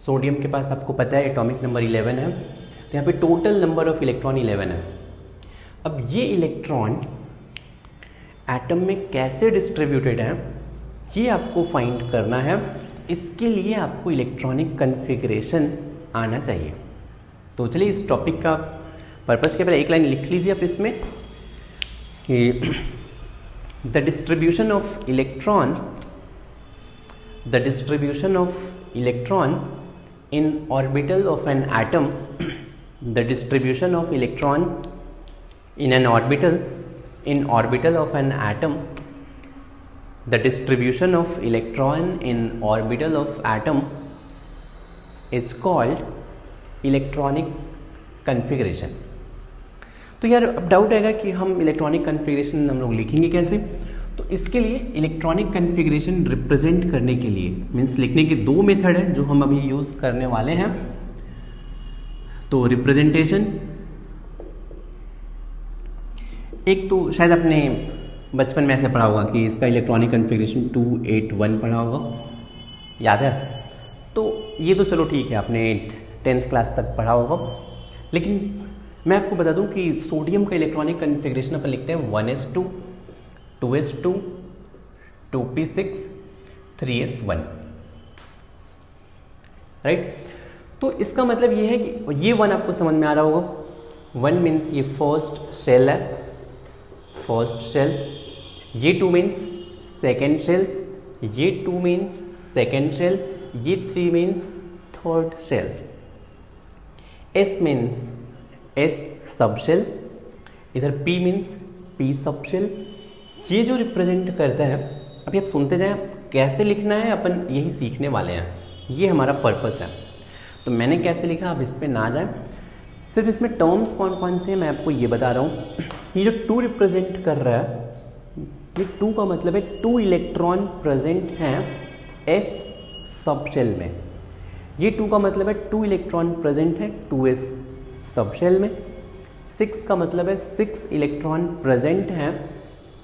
सोडियम के पास आपको पता है एटॉमिक नंबर 11 है, तो यहाँ पे टोटल नंबर ऑफ इलेक्ट्रॉन 11 है। अब ये इलेक्ट्रॉन एटम में कैसे डिस्ट्रीब्यूटेड है ये आपको फाइंड करना है। इसके लिए आपको इलेक्ट्रॉनिक कन्फिग्रेशन आना चाहिए। तो चलिए इस टॉपिक का पर्पस के पहले एक लाइन लिख लीजिए आप इसमें कि the distribution of electron in orbital of an atom, the distribution of electron in orbital of an atom, the distribution of electron in orbital of atom is called electronic configuration. तो यार अब doubt आएगा कि हम electronic configuration हम लोग लिखेंगे कैसे। तो इसके लिए इलेक्ट्रॉनिक कन्फिग्रेशन रिप्रेजेंट करने के लिए मीन्स लिखने के दो मेथड है जो हम अभी यूज करने वाले हैं। तो रिप्रेजेंटेशन, एक तो शायद आपने बचपन में ऐसे पढ़ा होगा कि इसका इलेक्ट्रॉनिक कन्फिग्रेशन 281 पढ़ा होगा, याद है। तो ये तो चलो ठीक है, आपने 10th क्लास तक पढ़ा होगा। लेकिन मैं आपको बता दूं कि सोडियम का इलेक्ट्रॉनिक कन्फिग्रेशन अपन लिखते हैं 1s2, 2s2, 2p6, 3s1, right. तो इसका मतलब ये है कि ये 1 आपको समझ में आ रहा होगा। 1 मीन्स ये फर्स्ट शेल है, फर्स्ट शेल। ये 2 मीन्स सेकेंड शेल, ये 2 मीन्स सेकेंड शेल, ये 3 means third shell. S means S subshell, इधर P means P subshell. ये जो रिप्रेजेंट करता है, अभी आप सुनते जाएं, कैसे लिखना है अपन यही सीखने वाले हैं, ये हमारा पर्पस है। तो मैंने कैसे लिखा, आप इस पर ना जाएं, सिर्फ इसमें टर्म्स कौन कौन से हैं मैं आपको ये बता रहा हूँ। ये जो 2 रिप्रेजेंट कर रहा है, ये 2 का मतलब है 2 इलेक्ट्रॉन प्रेजेंट हैं S सब शेल में। ये 2 का मतलब है 2 इलेक्ट्रॉन प्रेजेंट है 2s सब शेल में। 6 का मतलब है 6 इलेक्ट्रॉन प्रेजेंट हैं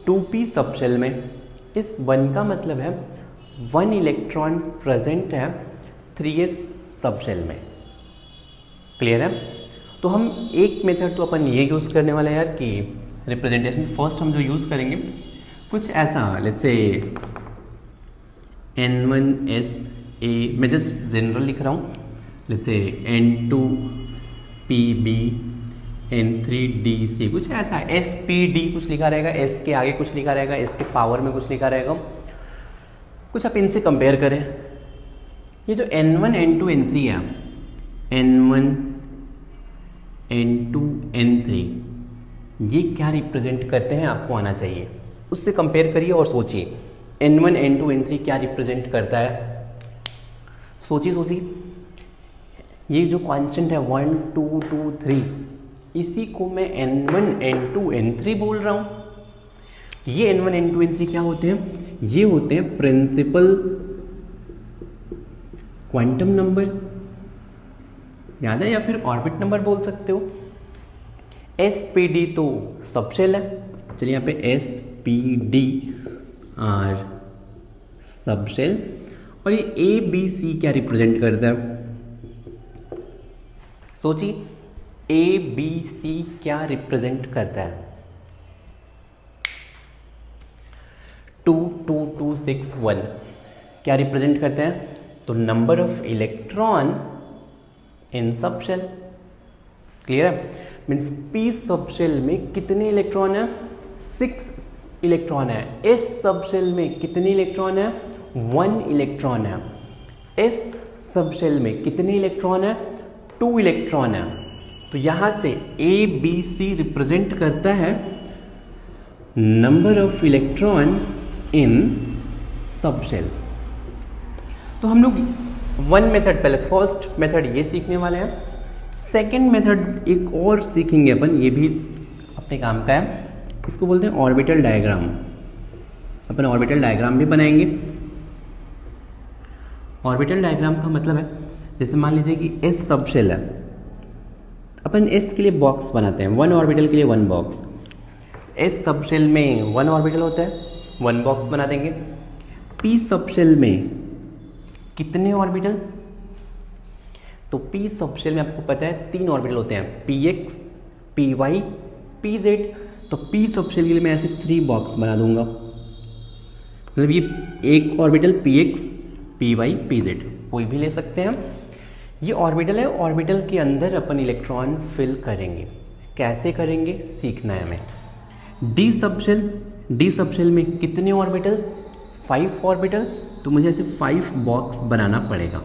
2p सब शेल में। इस 1 का मतलब है 1 इलेक्ट्रॉन प्रेजेंट है 3s सब शेल में। क्लियर है। तो हम एक मेथड तो अपन ये यूज़ करने वाले हैं यार कि रिप्रेजेंटेशन फर्स्ट हम जो यूज़ करेंगे कुछ ऐसा, लेट्स से N1SA, मैं जस्ट जनरल लिख रहा हूँ, लेट्स से N2PB, N3DC, कुछ ऐसा है। SPD कुछ लिखा रहेगा, S के आगे कुछ लिखा रहेगा, S के पावर में कुछ लिखा रहेगा, कुछ आप इनसे कंपेयर करें। ये जो N1, N2, N3 है, N1, N2, N3, ये क्या रिप्रेजेंट करते हैं आपको आना चाहिए। उससे कंपेयर करिए और सोचिए N1, N2, N3 क्या रिप्रेजेंट करता है। सोचिए ये जो कांस्टेंट है 1, 2, 2, 3, इसी को मैं N1, N2, N3 बोल रहा हूँ। ये N1, N2, N3 क्या होते हैं, ये होते हैं प्रिंसिपल क्वांटम नंबर, याद है, या फिर ऑर्बिट नंबर बोल सकते हो। SPD तो सब शेल है, चलिए यहाँ पे SPD और सब शेल। और ये ABC क्या रिप्रेजेंट करता है, सोचिए ABC क्या रिप्रेजेंट करता है। 2, 2, 2, 6, 1 क्या रिप्रेजेंट करते हैं, तो number of electron in subshell. Clear है। मीन्स P सब शेल में कितने इलेक्ट्रॉन है, 6 इलेक्ट्रॉन है। S सब शेल में कितने इलेक्ट्रॉन है, 1 इलेक्ट्रॉन है। S सब शेल में कितने इलेक्ट्रॉन है, 2 इलेक्ट्रॉन है। तो यहां से ABC रिप्रेजेंट करता है नंबर ऑफ इलेक्ट्रॉन इन सब शेल। तो हम लोग 1 मेथड, पहले फर्स्ट मेथड ये सीखने वाले हैं। सेकेंड मेथड एक और सीखेंगे अपन, ये भी अपने काम का है, इसको बोलते हैं ऑर्बिटल डायग्राम। अपन ऑर्बिटल डायग्राम भी बनाएंगे। ऑर्बिटल डायग्राम का मतलब है, जैसे मान लीजिए कि S सब शेल है, अपन S के लिए बॉक्स बनाते हैं, 1 ऑर्बिटल के लिए 1 बॉक्स। S सब शेल में 1 ऑर्बिटल होता है, 1 बॉक्स बना देंगे। P सब शेल में कितने ऑर्बिटल, तो P सब शेल में आपको पता है 3 ऑर्बिटल होते हैं, Px, Py, Pz। तो P सब शेल के लिए मैं ऐसे 3 बॉक्स बना दूंगा, मतलब ये एक ऑर्बिटल Px, Py, Pz कोई भी ले सकते हैं। ये ऑर्बिटल है, ऑर्बिटल के अंदर अपन इलेक्ट्रॉन फिल करेंगे। कैसे करेंगे सीखना है हमें। डी सब शेल में कितने ऑर्बिटल, 5 ऑर्बिटल। तो मुझे ऐसे 5 बॉक्स बनाना पड़ेगा।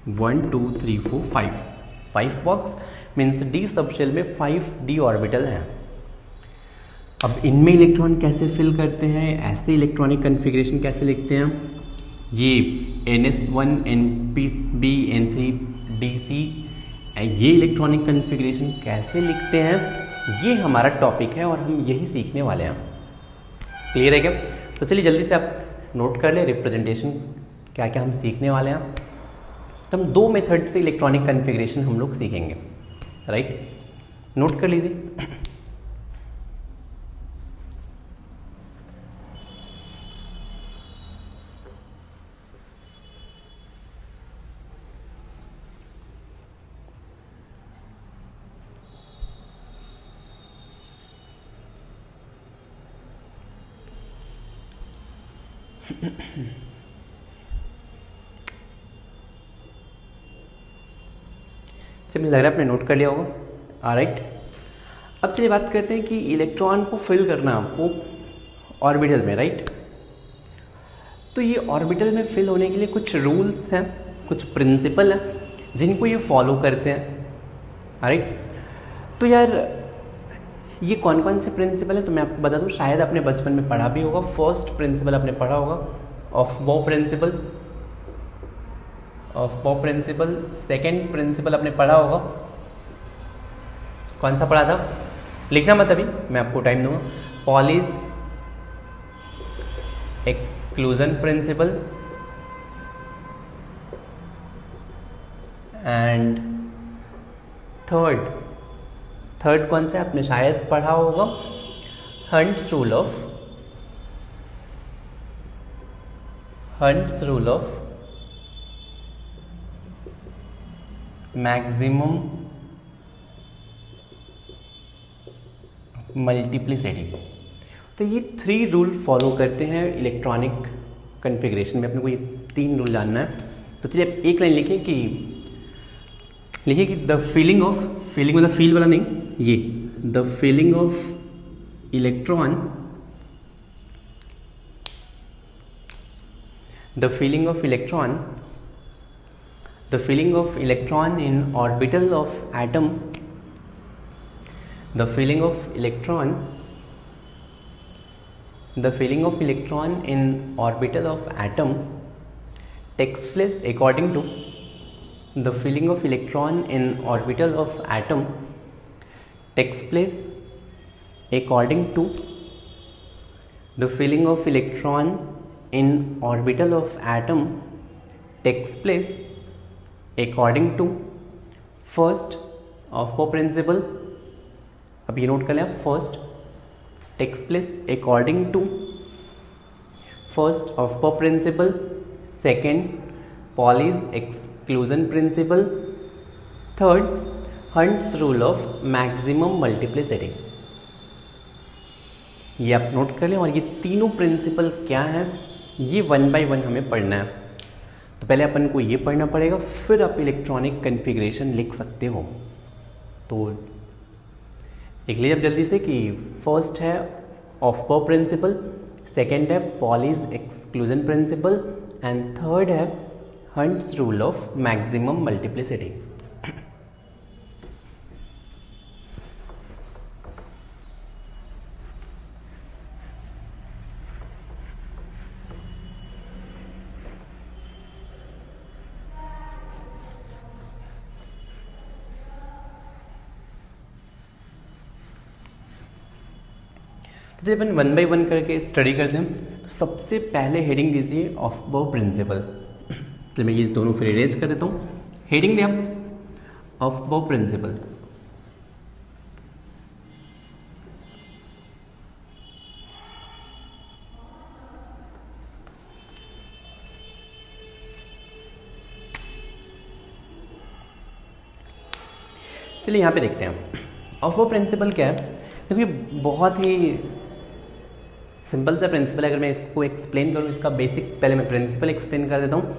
1 2 3 4 5 5 बॉक्स मीन्स डी सबशेल में 5 डी ऑर्बिटल हैं। अब इनमें इलेक्ट्रॉन कैसे फिल करते हैं, ऐसे इलेक्ट्रॉनिक कन्फिग्रेशन कैसे लिखते हैं, ये NS1 NP N3 DC ये इलेक्ट्रॉनिक कन्फिग्रेशन कैसे लिखते हैं, ये हमारा टॉपिक है और हम यही सीखने वाले हैं। क्लियर है क्या? तो चलिए जल्दी से आप नोट कर लें रिप्रेजेंटेशन क्या क्या हम सीखने वाले हैं। तो हम 2 मेथड से इलेक्ट्रॉनिक कन्फिग्रेशन हम लोग सीखेंगे, राइट? नोट कर लीजिए। मुझे लग रहा है आपने नोट कर लिया होगा। ऑलराइट, अब चलिए बात करते हैं कि इलेक्ट्रॉन को फिल करना आपको ऑर्बिटल में, राइट? तो ये ऑर्बिटल में फिल होने के लिए कुछ रूल्स हैं, कुछ प्रिंसिपल हैं जिनको ये फॉलो करते हैं। ऑलराइट, तो यार ये कौन कौन से प्रिंसिपल है तो मैं आपको बता दूं, शायद आपने बचपन में पढ़ा भी होगा। फर्स्ट प्रिंसिपल आपने पढ़ा होगा, ऑफ बॉ प्रिंसिपल, ऑफ बॉ प्रिंसिपल। सेकेंड प्रिंसिपल आपने पढ़ा होगा, कौन सा पढ़ा था? लिखना मत अभी, मैं आपको टाइम दूंगा। Pauli's exclusion principle and third कौन सा आपने शायद पढ़ा होगा? Hunts rule of maximum multiplicity. तो ये 3 रूल फॉलो करते हैं इलेक्ट्रॉनिक कन्फिग्रेशन में। अपने को ये 3 रूल जानना है। तो चलिए एक लाइन लिखिए कि द फीलिंग मतलब फील वाला नहीं, ये the feeling of electron, the feeling of electron in orbital of atom, the feeling of electron in orbital of atom takes place according to the feeling of electron in orbital of atom takes place according to the feeling of electron in orbital of atom takes place according to first Aufbau principle. अब ये note कर लें, first takes place according to first Aufbau principle, second Pauli's exclusion principle, third Hund's rule of maximum multiplicity. ये आप note कर लें। और ये तीनों प्रिंसिपल क्या हैं, ये 1 बाय 1 हमें पढ़ना है। तो पहले अपन को ये पढ़ना पड़ेगा, फिर आप इलेक्ट्रॉनिक कन्फिग्रेशन लिख सकते हो। तो लिख लीजिए अब जल्दी से कि फर्स्ट है ऑफ बॉ प्रिंसिपल, सेकेंड है Pauli's exclusion principle and third है Hund's rule of maximum multiplicity. तो जब अपन 1 बाय 1 करके स्टडी करते हैं तो सबसे पहले हेडिंग दीजिए ऑफ बॉ प्रिंसिपल। तो मैं ये दोनों फिर अरेंज कर देता हूँ। हेडिंग दिया ऑफ बॉ प्रिंसिपल। चलिए यहाँ पे देखते हैं ऑफ बॉ प्रिंसिपल क्या है। देखिए बहुत ही सिंपल सा प्रिंसिपल है। अगर मैं इसको एक्सप्लेन करूँ, इसका बेसिक पहले मैं प्रिंसिपल एक्सप्लेन कर देता हूँ,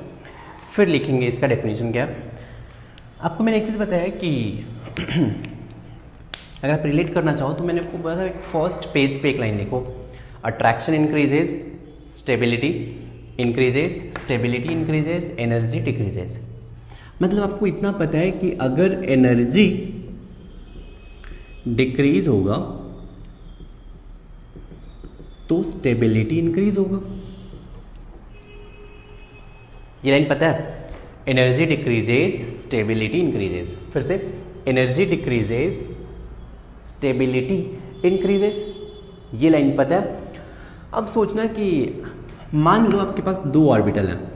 फिर लिखेंगे इसका डेफिनेशन क्या है। आपको मैंने एक चीज़ बताया कि अगर आप रिलेट करना चाहो तो मैंने आपको बताया था फर्स्ट पेज पे एक लाइन लिखो, attraction increases, stability increases, stability increases, energy decreases. मतलब आपको इतना पता है कि अगर एनर्जी डिक्रीज होगा तो स्टेबिलिटी इंक्रीज होगा। ये लाइन पता है, एनर्जी डिक्रीजेज स्टेबिलिटी इंक्रीजेज। फिर से, एनर्जी डिक्रीजेज स्टेबिलिटी इंक्रीजेज, ये लाइन पता है। अब सोचना कि मान लो आपके पास दो ऑर्बिटल हैं,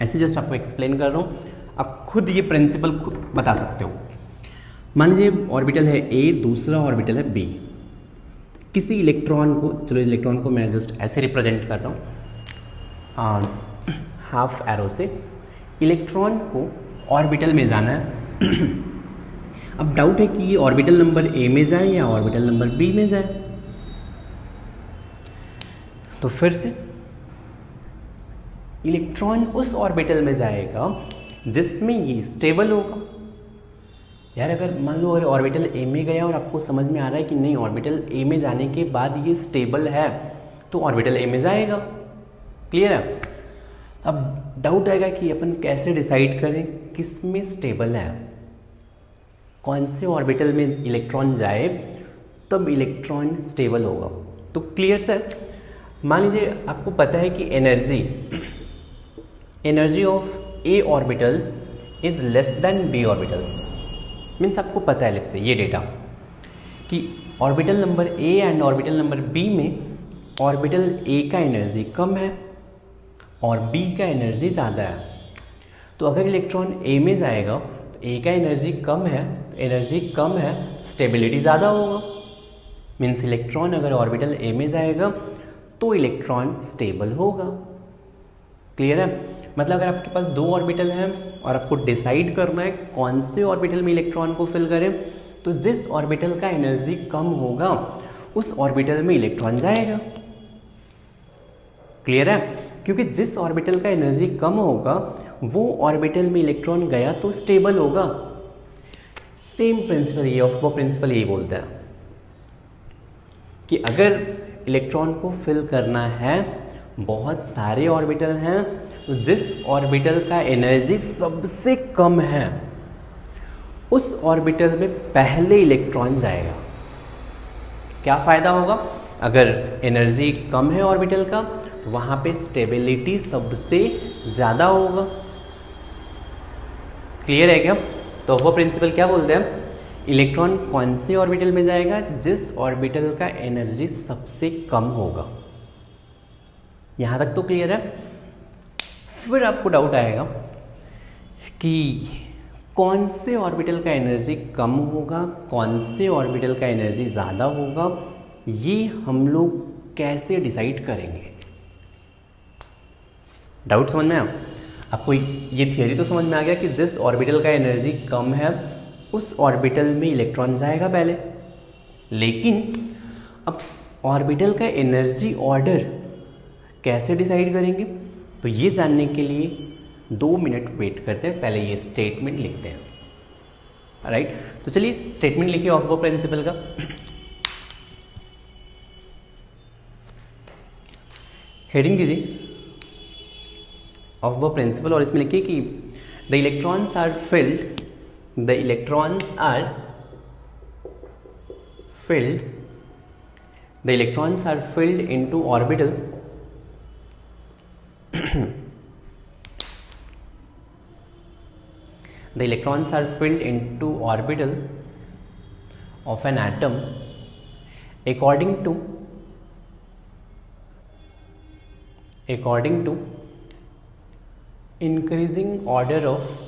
ऐसे जस्ट आपको एक्सप्लेन कर रहा हूँ, आप खुद ये प्रिंसिपल खुद बता सकते हो। मान लीजिए ऑर्बिटल है ए, दूसरा ऑर्बिटल है बी। किसी इलेक्ट्रॉन को, चलो इलेक्ट्रॉन को मैं जस्ट ऐसे रिप्रेजेंट कर रहा हूँ हाफ एरो से, इलेक्ट्रॉन को ऑर्बिटल में जाना है। अब डाउट है कि ये ऑर्बिटल नंबर ए में जाए या ऑर्बिटल नंबर बी में जाए। तो फिर से इलेक्ट्रॉन उस ऑर्बिटल में जाएगा जिसमें ये स्टेबल होगा। यार अगर मान लो अगर ऑर्बिटल ए में गया और आपको समझ में आ रहा है कि नहीं ऑर्बिटल ए में जाने के बाद ये स्टेबल है, तो ऑर्बिटल ए में जाएगा। क्लियर है? अब डाउट आएगा कि अपन कैसे डिसाइड करें किस में स्टेबल है, कौन से ऑर्बिटल में इलेक्ट्रॉन जाए तब इलेक्ट्रॉन स्टेबल होगा। तो क्लियर सर, मान लीजिए आपको पता है कि energy of A orbital is less than B orbital. Means आपको पता है लेट्स से ये डेटा कि orbital number A and orbital number B में ऑर्बिटल ए का एनर्जी कम है और बी का एनर्जी ज़्यादा है। तो अगर इलेक्ट्रॉन ए में जाएगा तो ए का एनर्जी कम है, स्टेबिलिटी ज़्यादा होगा। मीन्स इलेक्ट्रॉन अगर ऑर्बिटल ए में जाएगा तो इलेक्ट्रॉन स्टेबल होगा। क्लियर है? मतलब अगर आपके पास दो ऑर्बिटल हैं और आपको डिसाइड करना है कौन से ऑर्बिटल में इलेक्ट्रॉन को फिल करें, तो जिस ऑर्बिटल का एनर्जी कम होगा उस ऑर्बिटल में इलेक्ट्रॉन जाएगा। क्लियर है? क्योंकि जिस ऑर्बिटल का एनर्जी कम होगा वो ऑर्बिटल में इलेक्ट्रॉन गया तो स्टेबल होगा। सेम प्रिंसिपल, ये ऑफ प्रिंसिपल यही बोलता है कि अगर इलेक्ट्रॉन को फिल करना है, बहुत सारे ऑर्बिटल हैं, तो जिस ऑर्बिटल का एनर्जी सबसे कम है उस ऑर्बिटल में पहले इलेक्ट्रॉन जाएगा। क्या फ़ायदा होगा? अगर एनर्जी कम है ऑर्बिटल का तो वहाँ पे स्टेबिलिटी सबसे ज़्यादा होगा। क्लियर है क्या? तो वो प्रिंसिपल क्या बोलते हैं, इलेक्ट्रॉन कौन से ऑर्बिटल में जाएगा, जिस ऑर्बिटल का एनर्जी सबसे कम होगा। यहाँ तक तो क्लियर है? फिर आपको डाउट आएगा कि कौन से ऑर्बिटल का एनर्जी कम होगा, कौन से ऑर्बिटल का एनर्जी ज़्यादा होगा, ये हम लोग कैसे डिसाइड करेंगे। डाउट समझ में आया? आपको ये थियरी तो समझ में आ गया कि जिस ऑर्बिटल का एनर्जी कम है उस ऑर्बिटल में इलेक्ट्रॉन जाएगा पहले। लेकिन अब ऑर्बिटल का एनर्जी ऑर्डर कैसे डिसाइड करेंगे, तो ये जानने के लिए 2 मिनट वेट करते हैं, पहले ये स्टेटमेंट लिखते हैं। राइट, तो चलिए स्टेटमेंट लिखिए ऑफ बो प्रिंसिपल का। हेडिंग दीजिए ऑफ बो प्रिंसिपल और इसमें लिखिए कि the electrons are filled into orbital the electrons are filled into orbital of an atom according to increasing order of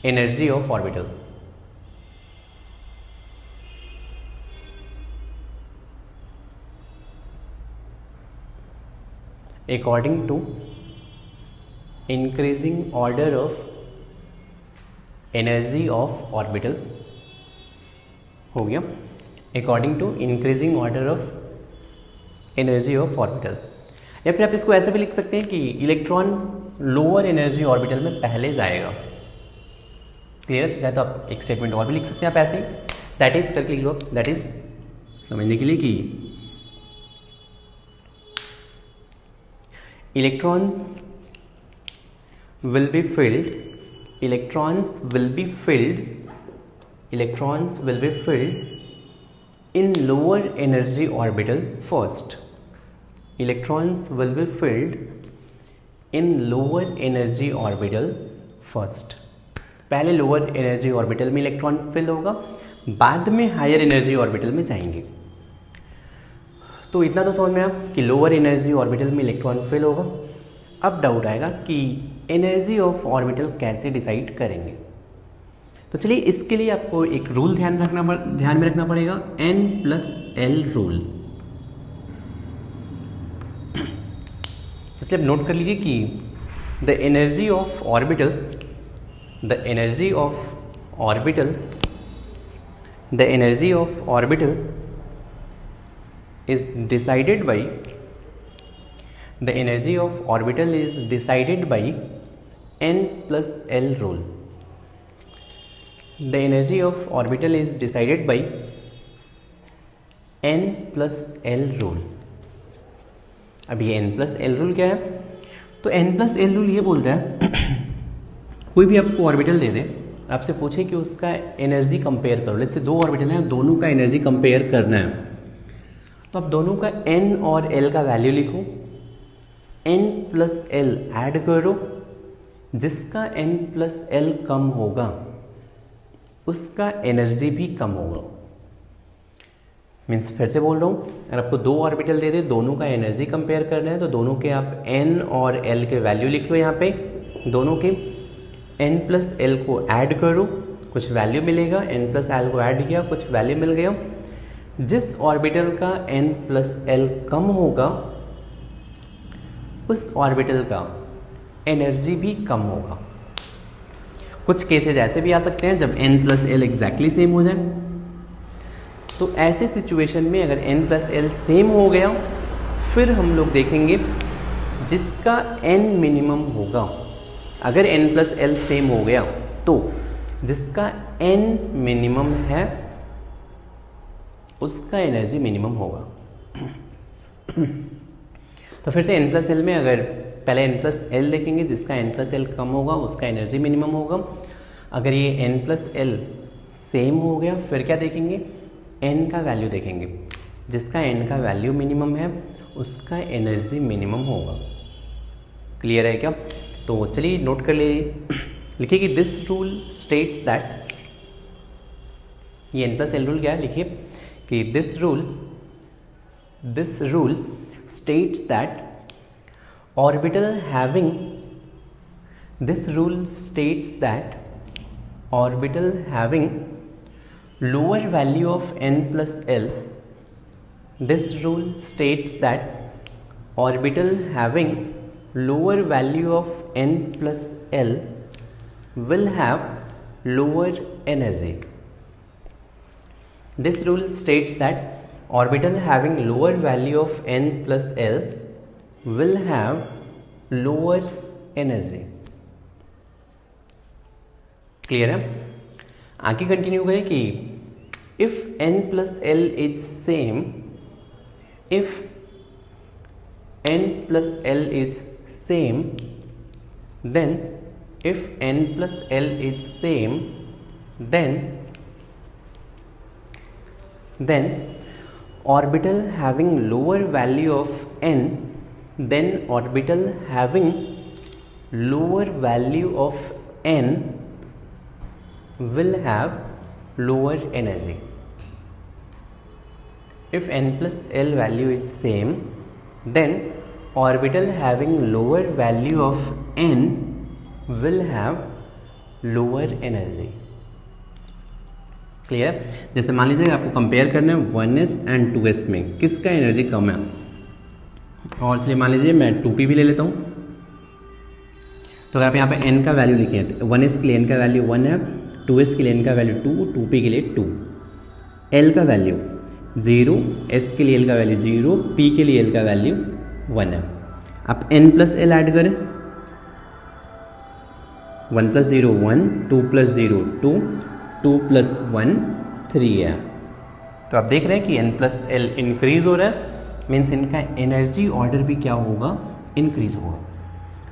energy of orbital. According to increasing order of energy of orbital, हो गया, according to increasing order of energy of orbital। या फिर आप इसको ऐसे भी लिख सकते हैं कि इलेक्ट्रॉन लोअर एनर्जी ऑर्बिटल में पहले जाएगा। क्लियर है? तो चाहे तो आप एक स्टेटमेंट और भी लिख सकते हैं आप ऐसे ही, दैट इज करके लिख लो, दैट इज समझने के लिए कि electrons will be filled, electrons will be filled in lower energy orbital first. Electrons will be filled in lower energy orbital first. पहले लोअर एनर्जी ऑर्बिटल में इलेक्ट्रॉन फिल होगा, बाद में हायर एनर्जी ऑर्बिटल में जाएंगे। तो इतना तो समझ में आया कि लोअर एनर्जी ऑर्बिटल में इलेक्ट्रॉन फिल होगा। अब डाउट आएगा कि एनर्जी ऑफ ऑर्बिटल कैसे डिसाइड करेंगे। तो चलिए इसके लिए आपको एक रूल ध्यान में रखना पड़ेगा, N+L रूल। तो चलिए अब नोट कर लीजिए कि the energy of orbital is decided by N+L rule. The energy of orbital is decided by N+L rule. अब ये N+L rule क्या है? तो N+L rule ये बोलता है कोई भी आपको ऑर्बिटल दे दे, आपसे पूछे कि उसका एनर्जी कंपेयर करो। लेट्स से दो ऑर्बिटल हैं, दोनों का एनर्जी कंपेयर करना है। तो आप दोनों का N और L का वैल्यू लिखो, N+L ऐड करो, जिसका N+L कम होगा उसका एनर्जी भी कम होगा। मीन्स फिर से बोल रहा हूँ, अगर आपको दो ऑर्बिटल दे दे, दोनों का एनर्जी कंपेयर करना है, तो दोनों के आप N और L के वैल्यू लिख लो। यहाँ पे दोनों के N+L को ऐड करो, कुछ वैल्यू मिलेगा, N+L को ऐड किया, कुछ वैल्यू मिल गया। जिस ऑर्बिटल का N+L कम होगा उस ऑर्बिटल का एनर्जी भी कम होगा। कुछ केसेज ऐसे भी आ सकते हैं जब N+L एग्जैक्टली सेम हो जाए। तो ऐसे सिचुएशन में अगर N+L सेम हो गया, फिर हम लोग देखेंगे जिसका N मिनिमम होगा। अगर N+L सेम हो गया तो जिसका N मिनिमम है उसका एनर्जी मिनिमम होगा। तो फिर से N+L में अगर पहले N+L देखेंगे, जिसका N+L कम होगा उसका एनर्जी मिनिमम होगा। अगर ये N+L सेम हो गया, फिर क्या देखेंगे, N का वैल्यू देखेंगे, जिसका N का वैल्यू मिनिमम है उसका एनर्जी मिनिमम होगा। क्लियर है क्या? तो चलिए नोट कर लीजिए, लिखिए कि दिस रूल स्टेट्स दैट, ये N+L रूल क्या है, लिखिए कि this rule states that orbital having lower value of N+L, this rule states that orbital having lower value of N+L will have lower energy. This rule states that orbital having lower value of N+L will have lower energy. Clear है? आगे continue करें कि if N+L is same, then orbital having lower value of N, then orbital having lower value of N will have lower energy. If N+L value is same, then orbital having lower value of N will have lower energy. Clear? जैसे मान लीजिए आपको compare करना है 1s and 2s में किसका energy कम है, और चलिए मान लीजिए मैं 2p भी ले लेता हूँ। तो अगर आप यहाँ पे n का वैल्यू लिखे हैं, 1s के लिए n का वैल्यू 1 है, 2s के लिए n का वैल्यू 2, 2p के लिए 2, l का वैल्यू 0, s के लिए l का वैल्यू 0, p के लिए l का वैल्यू 1 है। आप n+L ऐड करें, 1 + 0 1, 2 + 0 2, 2 + 1 3 है। तो आप देख रहे हैं कि N+L इंक्रीज हो रहा है, मीन्स इनका एनर्जी ऑर्डर भी क्या होगा, इंक्रीज होगा।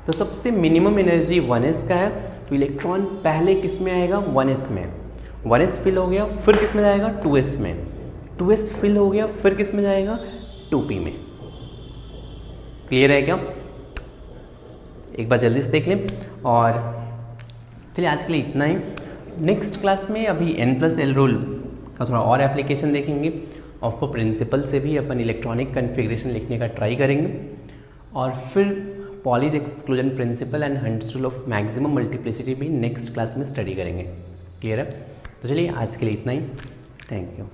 तो सबसे मिनिमम एनर्जी 1s का है, तो इलेक्ट्रॉन पहले किस में आएगा, 1s में। 1s फिल हो गया, फिर किस में जाएगा, 2s में। 2s फिल हो गया, फिर किस में जाएगा, 2p में। क्लियर है क्या? एक बार जल्दी से देख लें। और चलिए आज के लिए इतना ही। नेक्स्ट क्लास में अभी n+l रूल का थोड़ा और एप्लीकेशन देखेंगे। ऑफ प्रिंसिपल से भी अपन इलेक्ट्रॉनिक कन्फिग्रेशन लिखने का ट्राई करेंगे, और फिर Pauli's exclusion principle and hunts rule of maximum multiplicity भी नेक्स्ट क्लास में स्टडी करेंगे। क्लियर है? तो चलिए आज के लिए इतना ही। Thank you.